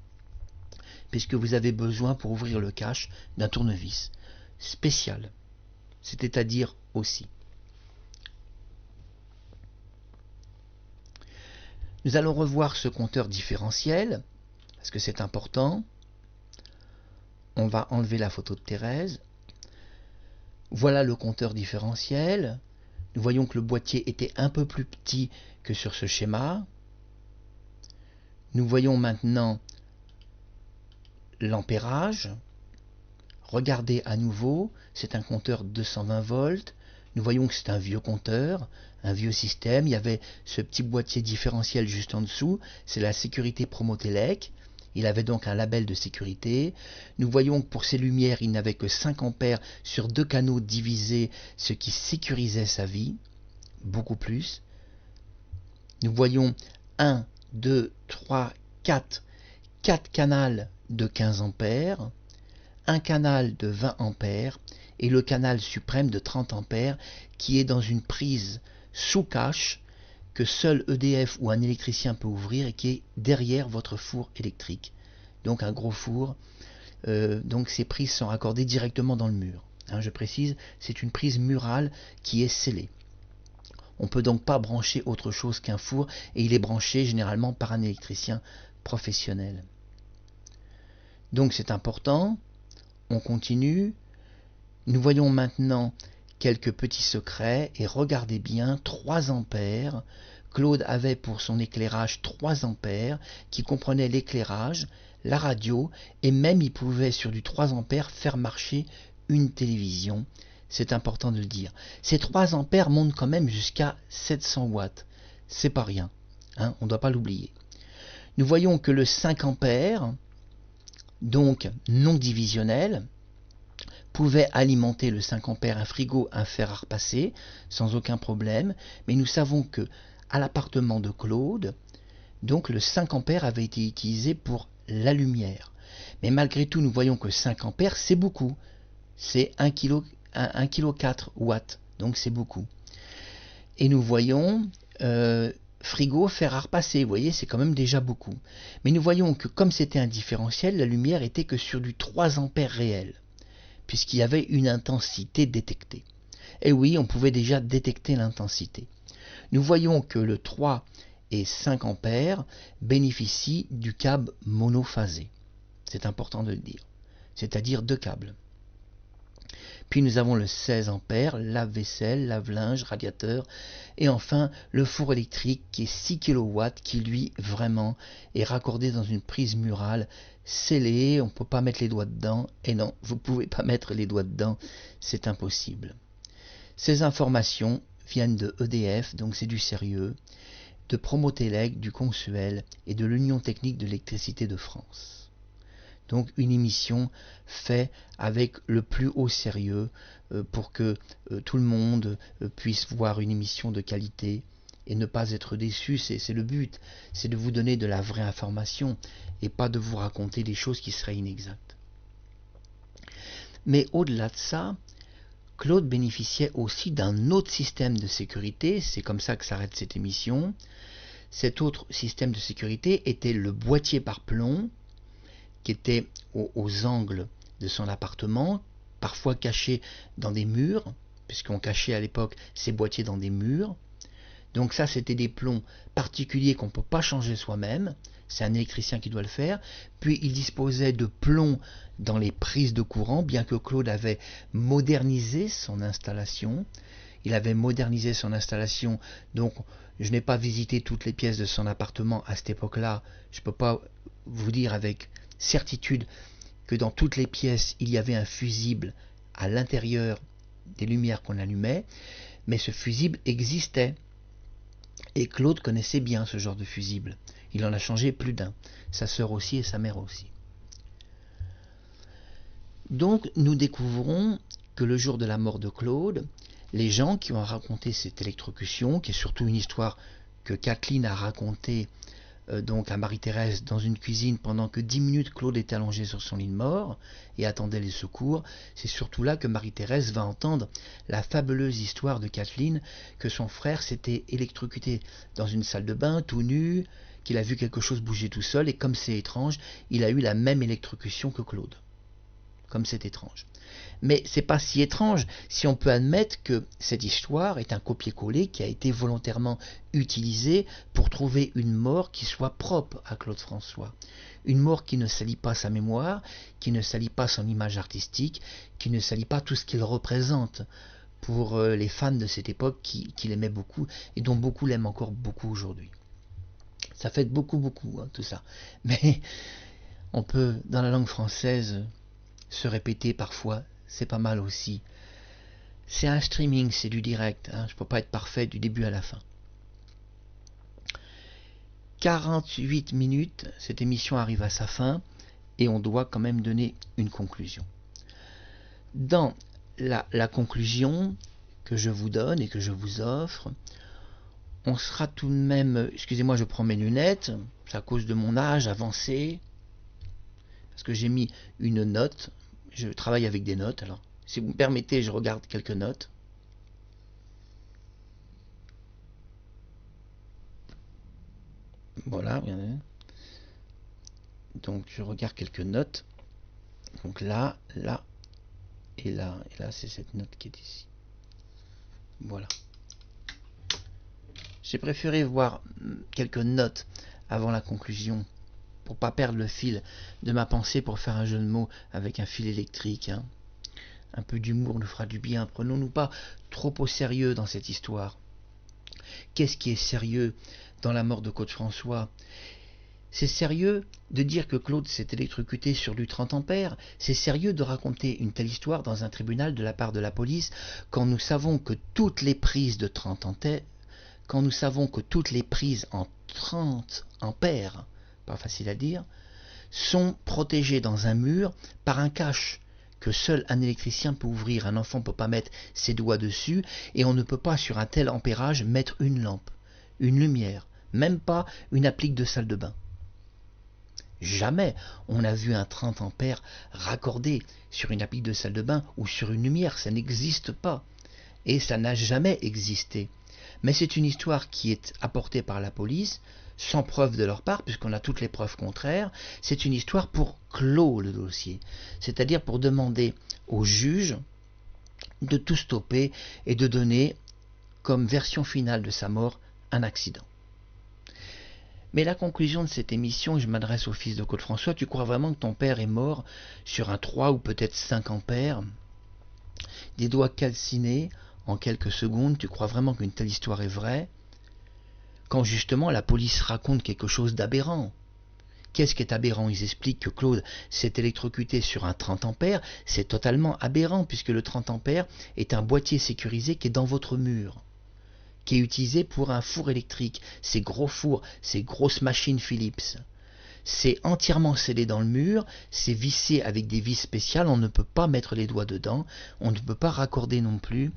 puisque vous avez besoin pour ouvrir le cache d'un tournevis spécial, c'est-à-dire aussi. Nous allons revoir ce compteur différentiel, parce que c'est important. On va enlever la photo de Thérèse. Voilà le compteur différentiel. Nous voyons que le boîtier était un peu plus petit que sur ce schéma. Nous voyons maintenant l'ampérage. Regardez à nouveau, c'est un compteur 220 volts. Nous voyons que c'est un vieux compteur, un vieux système. Il y avait ce petit boîtier différentiel juste en dessous. C'est la sécurité Promotelec. Il avait donc un label de sécurité. Nous voyons que pour ces lumières, il n'avait que 5 ampères sur 2 canaux divisés, ce qui sécurisait sa vie, beaucoup plus. Nous voyons 1, 2, 3, 4 canaux de 15 ampères, un canal de 20 ampères et le canal suprême de 30 ampères qui est dans une prise sous cache que seul EDF ou un électricien peut ouvrir et qui est derrière votre four électrique. Donc un gros four. Donc ces prises sont raccordées directement dans le mur. Hein, je précise, c'est une prise murale qui est scellée. On ne peut donc pas brancher autre chose qu'un four et il est branché généralement par un électricien professionnel. Donc c'est important. On continue. Nous voyons maintenant quelques petits secrets et regardez bien, 3 ampères. Claude avait pour son éclairage 3 ampères qui comprenaient l'éclairage, la radio et même il pouvait sur du 3 ampères faire marcher une télévision. C'est important de le dire. Ces 3 ampères montent quand même jusqu'à 700 watts. C'est pas rien, hein, on ne doit pas l'oublier. Nous voyons que le 5 ampères donc non divisionnel, pouvait alimenter le 5 ampères, un frigo, un fer à repasser, sans aucun problème, mais nous savons que à l'appartement de Claude, donc le 5 ampères avait été utilisé pour la lumière. Mais malgré tout, nous voyons que 5 ampères, c'est beaucoup. C'est 1 kg, 4 watts, donc c'est beaucoup. Et nous voyons frigo, fer à repasser, vous voyez, c'est quand même déjà beaucoup. Mais nous voyons que comme c'était un différentiel, la lumière était que sur du 3 ampères réel, puisqu'il y avait une intensité détectée. Et oui, on pouvait déjà détecter l'intensité. Nous voyons que le 3 et 5 ampères bénéficient du câble monophasé. C'est important de le dire, c'est-à-dire 2 câbles. Puis nous avons le 16 ampères, lave-vaisselle, lave-linge, radiateur, et enfin le four électrique qui est 6 kW, qui lui vraiment est raccordé dans une prise murale scellée, on ne peut pas mettre les doigts dedans, et non, vous ne pouvez pas mettre les doigts dedans, c'est impossible. Ces informations viennent de EDF, donc c'est du sérieux, de Promotélec, du Consuel et de l'Union technique de l'électricité de France. Donc une émission faite avec le plus haut sérieux pour que tout le monde puisse voir une émission de qualité et ne pas être déçu. C'est le but, c'est de vous donner de la vraie information et pas de vous raconter des choses qui seraient inexactes. Mais au-delà de ça, Claude bénéficiait aussi d'un autre système de sécurité, c'est comme ça que s'arrête cette émission. Cet autre système de sécurité était le boîtier par plomb, qui était aux angles de son appartement, parfois caché dans des murs, puisqu'on cachait à l'époque ces boîtiers dans des murs. Donc ça, c'était des plombs particuliers qu'on ne peut pas changer soi-même, c'est un électricien qui doit le faire. Puis il disposait de plombs dans les prises de courant, bien que Claude avait modernisé son installation. Il avait modernisé son installation, donc je n'ai pas visité toutes les pièces de son appartement à cette époque-là. Je ne peux pas vous dire avec certitude que dans toutes les pièces il y avait un fusible à l'intérieur des lumières qu'on allumait, mais ce fusible existait et Claude connaissait bien ce genre de fusible. Il en a changé plus d'un, sa sœur aussi et sa mère aussi. Donc nous découvrons que le jour de la mort de Claude, les gens qui ont raconté cette électrocution, qui est surtout une histoire que Kathleen a racontée donc à Marie-Thérèse dans une cuisine pendant que 10 minutes Claude était allongé sur son lit de mort et attendait les secours, c'est surtout là que Marie-Thérèse va entendre la fabuleuse histoire de Kathleen que son frère s'était électrocuté dans une salle de bain tout nu, qu'il a vu quelque chose bouger tout seul et comme c'est étrange, il a eu la même électrocution que Claude. Comme c'est étrange. Mais c'est pas si étrange si on peut admettre que cette histoire est un copier-coller qui a été volontairement utilisé pour trouver une mort qui soit propre à Claude François. Une mort qui ne salit pas sa mémoire, qui ne salit pas son image artistique, qui ne salit pas tout ce qu'il représente pour les fans de cette époque qui l'aimaient beaucoup et dont beaucoup l'aiment encore beaucoup aujourd'hui. Ça fait beaucoup, hein, tout ça. Mais on peut, dans la langue française, se répéter parfois, c'est pas mal aussi. C'est un streaming, c'est du direct, hein, je ne peux pas être parfait du début à la fin. 48 minutes, cette émission arrive à sa fin et on doit quand même donner une conclusion. Dans la conclusion que je vous donne et que je vous offre, on sera tout de même, excusez-moi je prends mes lunettes, c'est à cause de mon âge avancé, parce que j'ai mis une note. Je travaille avec des notes, alors si vous me permettez, je regarde quelques notes. Voilà, regardez. Donc je regarde quelques notes. Donc là, là, et là, c'est cette note qui est ici. Voilà. J'ai préféré voir quelques notes avant la conclusion, pour pas perdre le fil de ma pensée, pour faire un jeu de mots avec un fil électrique. Hein. Un peu d'humour nous fera du bien. Prenons-nous pas trop au sérieux dans cette histoire. Qu'est-ce qui est sérieux dans la mort de Claude François? C'est sérieux de dire que Claude s'est électrocuté sur du 30 ampères. C'est sérieux de raconter une telle histoire dans un tribunal de la part de la police quand nous savons que toutes les prises de 30 ampères, quand nous savons que toutes les prises en 30 ampères, pas facile à dire, sont protégés dans un mur par un cache que seul un électricien peut ouvrir. Un enfant ne peut pas mettre ses doigts dessus, et on ne peut pas sur un tel ampérage mettre une lampe, une lumière, même pas une applique de salle de bain. Jamais on a vu un 30 ampères raccordé sur une applique de salle de bain ou sur une lumière, ça n'existe pas. Et ça n'a jamais existé. Mais c'est une histoire qui est apportée par la police, sans preuve de leur part, puisqu'on a toutes les preuves contraires. C'est une histoire pour clore le dossier, c'est-à-dire pour demander au juge de tout stopper et de donner comme version finale de sa mort un accident. Mais la conclusion de cette émission, et je m'adresse au fils de Claude François, tu crois vraiment que ton père est mort sur un 3 ou peut-être 5 ampères, des doigts calcinés en quelques secondes? Tu crois vraiment qu'une telle histoire est vraie, quand justement la police raconte quelque chose d'aberrant? Qu'est-ce qui est aberrant? Ils expliquent que Claude s'est électrocuté sur un 30 ampères. C'est totalement aberrant, puisque le 30 ampères est un boîtier sécurisé qui est dans votre mur, qui est utilisé pour un four électrique, ces gros fours, ces grosses machines Philips. C'est entièrement scellé dans le mur, c'est vissé avec des vis spéciales, on ne peut pas mettre les doigts dedans, on ne peut pas raccorder non plus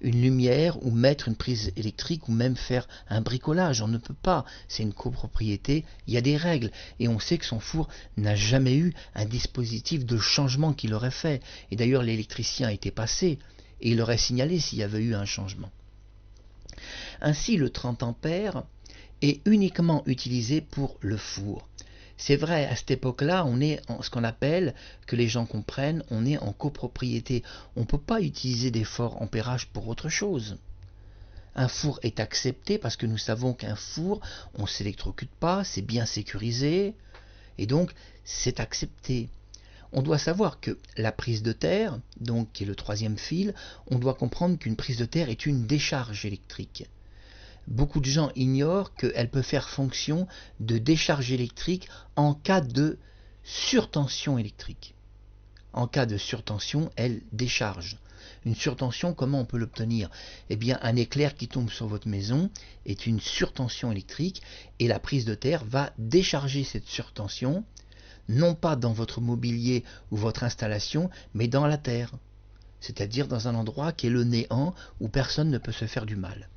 une lumière ou mettre une prise électrique ou même faire un bricolage, on ne peut pas, c'est une copropriété, il y a des règles, et on sait que son four n'a jamais eu un dispositif de changement qu'il aurait fait, et d'ailleurs l'électricien était passé, et il aurait signalé s'il y avait eu un changement. Ainsi, le 30 ampères est uniquement utilisé pour le four. C'est vrai, à cette époque-là, on est en ce qu'on appelle, que les gens comprennent, on est en copropriété. On ne peut pas utiliser des forts ampérages pour autre chose. Un four est accepté parce que nous savons qu'un four, on ne s'électrocute pas, c'est bien sécurisé, et donc c'est accepté. On doit savoir que la prise de terre, donc qui est le troisième fil, on doit comprendre qu'une prise de terre est une décharge électrique. Beaucoup de gens ignorent qu'elle peut faire fonction de décharge électrique en cas de surtension électrique. En cas de surtension, elle décharge. Une surtension, comment on peut l'obtenir? Eh bien, un éclair qui tombe sur votre maison est une surtension électrique, et la prise de terre va décharger cette surtension, non pas dans votre mobilier ou votre installation, mais dans la terre, c'est-à-dire dans un endroit qui est le néant, où personne ne peut se faire du mal.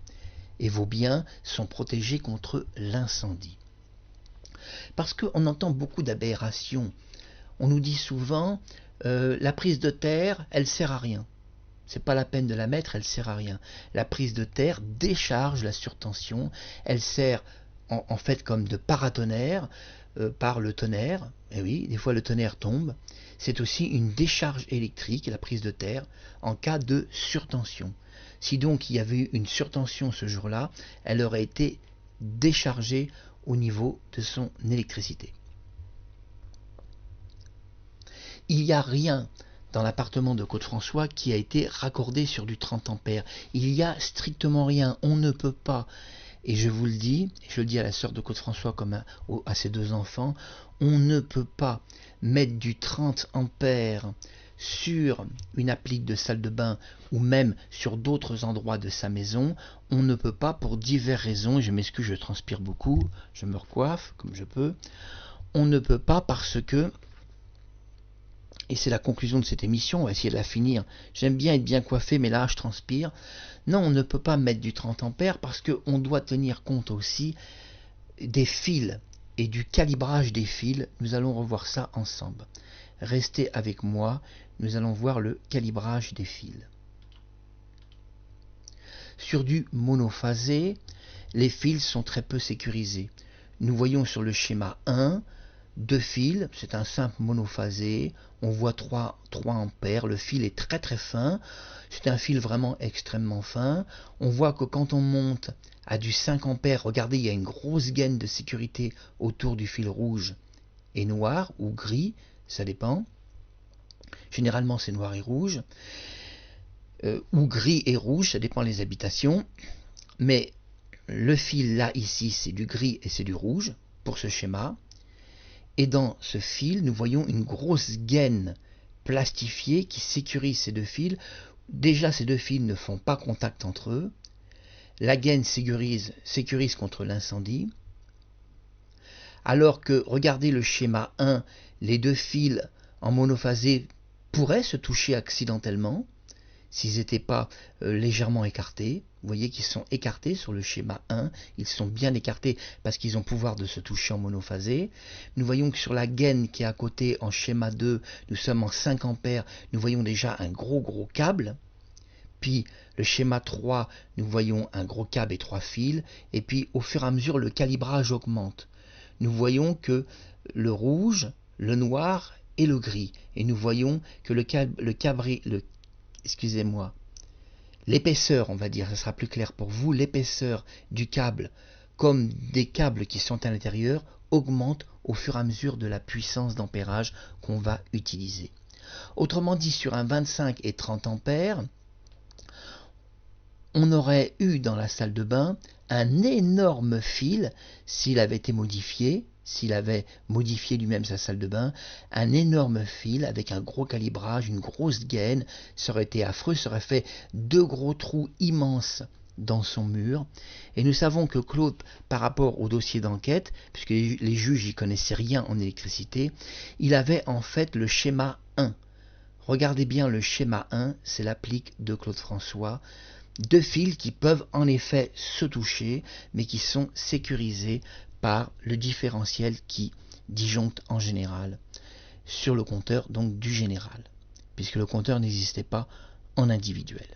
Et vos biens sont protégés contre l'incendie. Parce qu'on entend beaucoup d'aberrations. On nous dit souvent, la prise de terre, elle sert à rien. C'est pas la peine de la mettre, elle sert à rien. La prise de terre décharge la surtension, elle sert en fait comme de paratonnerre par le tonnerre. Et oui, des fois le tonnerre tombe. C'est aussi une décharge électrique, la prise de terre, en cas de surtension. Si donc il y avait eu une surtension ce jour-là, elle aurait été déchargée au niveau de son électricité. Il n'y a rien dans l'appartement de Claude-François qui a été raccordé sur du 30 ampères. Il n'y a strictement rien, on ne peut pas. Et je vous le dis, je le dis à la sœur de Claude-François comme à ses deux enfants, on ne peut pas mettre du 30 ampères sur une applique de salle de bain ou même sur d'autres endroits de sa maison. On ne peut pas pour diverses raisons, et je m'excuse, je transpire beaucoup, je me recoiffe comme je peux. On ne peut pas parce que, et c'est la conclusion de cette émission, on va essayer de la finir, j'aime bien être bien coiffé mais là je transpire. Non, on ne peut pas mettre du 30 ampères parce qu'on doit tenir compte aussi des fils et du calibrage des fils. Nous allons revoir ça ensemble. Restez avec moi, nous allons voir le calibrage des fils. Sur du monophasé, les fils sont très peu sécurisés. Nous voyons sur le schéma 1, deux fils, c'est un simple monophasé, on voit 3 ampères, le fil est très très fin, c'est un fil vraiment extrêmement fin. On voit que quand on monte à du 5 ampères, regardez, il y a une grosse gaine de sécurité autour du fil rouge et noir ou gris, ça dépend. Généralement c'est noir et rouge, ou gris et rouge, ça dépend des habitations. Mais le fil là, ici, c'est du gris et c'est du rouge pour ce schéma. Et dans ce fil, nous voyons une grosse gaine plastifiée qui sécurise ces deux fils. Déjà, ces deux fils ne font pas contact entre eux. La gaine sécurise contre l'incendie. Alors que, regardez le schéma 1, les deux fils en monophasé pourraient se toucher accidentellement s'ils n'étaient pas légèrement écartés. Vous voyez qu'ils sont écartés sur le schéma 1, ils sont bien écartés parce qu'ils ont pouvoir de se toucher en monophasé. Nous voyons que sur la gaine qui est à côté en schéma 2, nous sommes en 5 ampères, nous voyons déjà un gros câble. Puis le schéma 3, nous voyons un gros câble et 3 fils, et puis au fur et à mesure le calibrage augmente. Nous voyons que le rouge, le noir et le gris, et nous voyons que l'épaisseur, on va dire, ça sera plus clair pour vous, l'épaisseur du câble, comme des câbles qui sont à l'intérieur, augmente au fur et à mesure de la puissance d'ampérage qu'on va utiliser. Autrement dit, sur un 25 et 30 ampères, on aurait eu dans la salle de bain un énorme fil, s'il avait été modifié, s'il avait modifié lui-même sa salle de bain, un énorme fil avec un gros calibrage, une grosse gaine, ça aurait été affreux, ça aurait fait 2 gros trous immenses dans son mur. Et nous savons que Claude, par rapport au dossier d'enquête, puisque les juges n'y connaissaient rien en électricité, il avait en fait le schéma 1. Regardez bien le schéma 1, c'est l'applique de Claude François. 2 fils qui peuvent en effet se toucher, mais qui sont sécurisés par le différentiel qui disjoncte en général sur le compteur donc du général, puisque le compteur n'existait pas en individuel.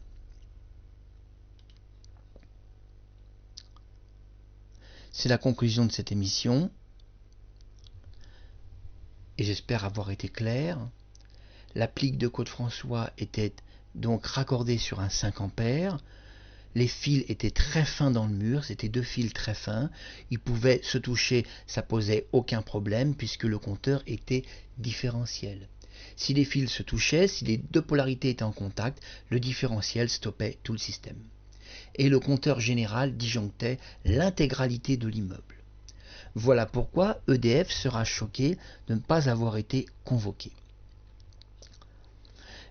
C'est la conclusion de cette émission, et j'espère avoir été clair. L'applique de Claude François était donc raccordé sur un 5 ampères. Les fils étaient très fins dans le mur, c'était 2 fils très fins. Ils pouvaient se toucher, ça posait aucun problème puisque le compteur était différentiel. Si les fils se touchaient, si les 2 polarités étaient en contact, le différentiel stoppait tout le système. Et le compteur général disjonctait l'intégralité de l'immeuble. Voilà pourquoi EDF sera choqué de ne pas avoir été convoqué.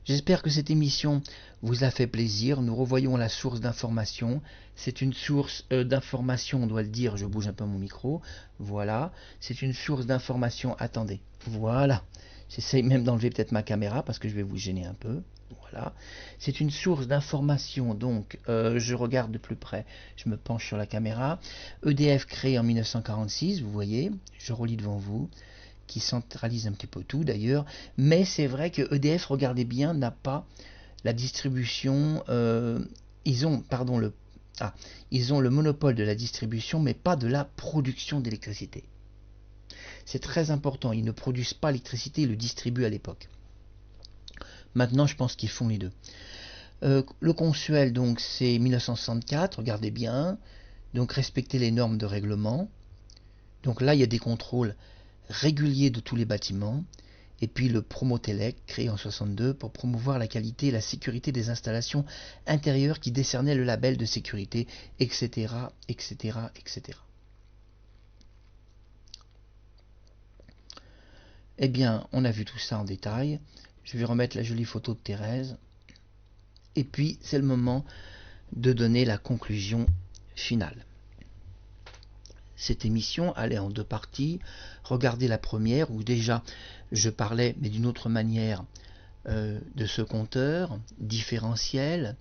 J'espère que cette émission vous a fait plaisir. Nous revoyons la source d'information. C'est une source d'information, on doit le dire, je bouge un peu mon micro. Voilà, c'est une source d'information. Attendez, voilà. J'essaye même d'enlever peut-être ma caméra parce que je vais vous gêner un peu. Voilà, c'est une source d'information, donc je regarde de plus près, je me penche sur la caméra. EDF créé en 1946, vous voyez, je relis devant vous, qui centralise un petit peu tout d'ailleurs, mais c'est vrai que EDF, regardez bien, n'a pas la distribution, ils ont le monopole de la distribution, mais pas de la production d'électricité. C'est très important, ils ne produisent pas l'électricité, ils le distribuent à l'époque. Maintenant, je pense qu'ils font les deux. Le Consuel, donc, c'est 1964, regardez bien, donc respecter les normes de règlement. Donc là, il y a des contrôles régulier de tous les bâtiments, et puis le Promotelec, créé en 62 pour promouvoir la qualité et la sécurité des installations intérieures qui décernaient le label de sécurité, etc., etc., etc. Eh bien, on a vu tout ça en détail. Je vais remettre la jolie photo de Thérèse. Et puis, c'est le moment de donner la conclusion finale. Cette émission allait en 2 parties. Regardez la première où déjà je parlais, mais d'une autre manière, de ce compteur différentiel.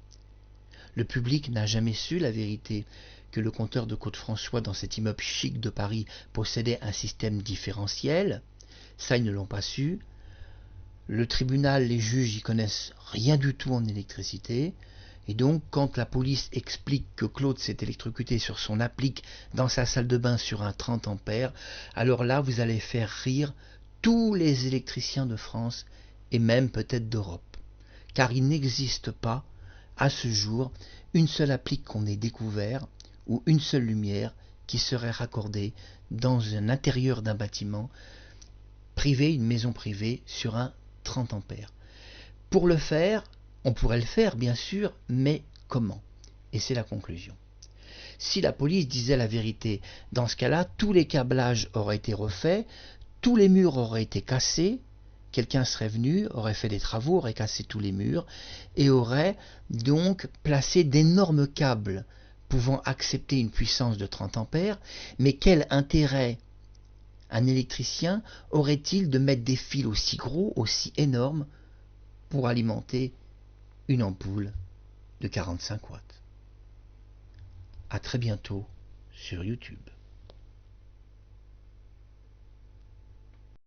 Le public n'a jamais su la vérité que le compteur de Claude-François dans cet immeuble chic de Paris possédait un système différentiel. Ça, ils ne l'ont pas su. Le tribunal, les juges, y connaissent rien du tout en électricité. Et donc, quand la police explique que Claude s'est électrocuté sur son applique dans sa salle de bain sur un 30 ampères, alors là, vous allez faire rire tous les électriciens de France et même peut-être d'Europe. Car il n'existe pas, à ce jour, une seule applique qu'on ait découvert ou une seule lumière qui serait raccordée dans un intérieur d'un bâtiment privé, une maison privée, sur un 30 ampères. Pour le faire, on pourrait le faire, bien sûr, mais comment? Et c'est la conclusion. Si la police disait la vérité, dans ce cas-là, tous les câblages auraient été refaits, tous les murs auraient été cassés, quelqu'un serait venu, aurait fait des travaux, aurait cassé tous les murs, et aurait donc placé d'énormes câbles pouvant accepter une puissance de 30 ampères, mais quel intérêt un électricien aurait-il de mettre des fils aussi gros, aussi énormes, pour alimenter une ampoule de 45 watts? À très bientôt sur YouTube.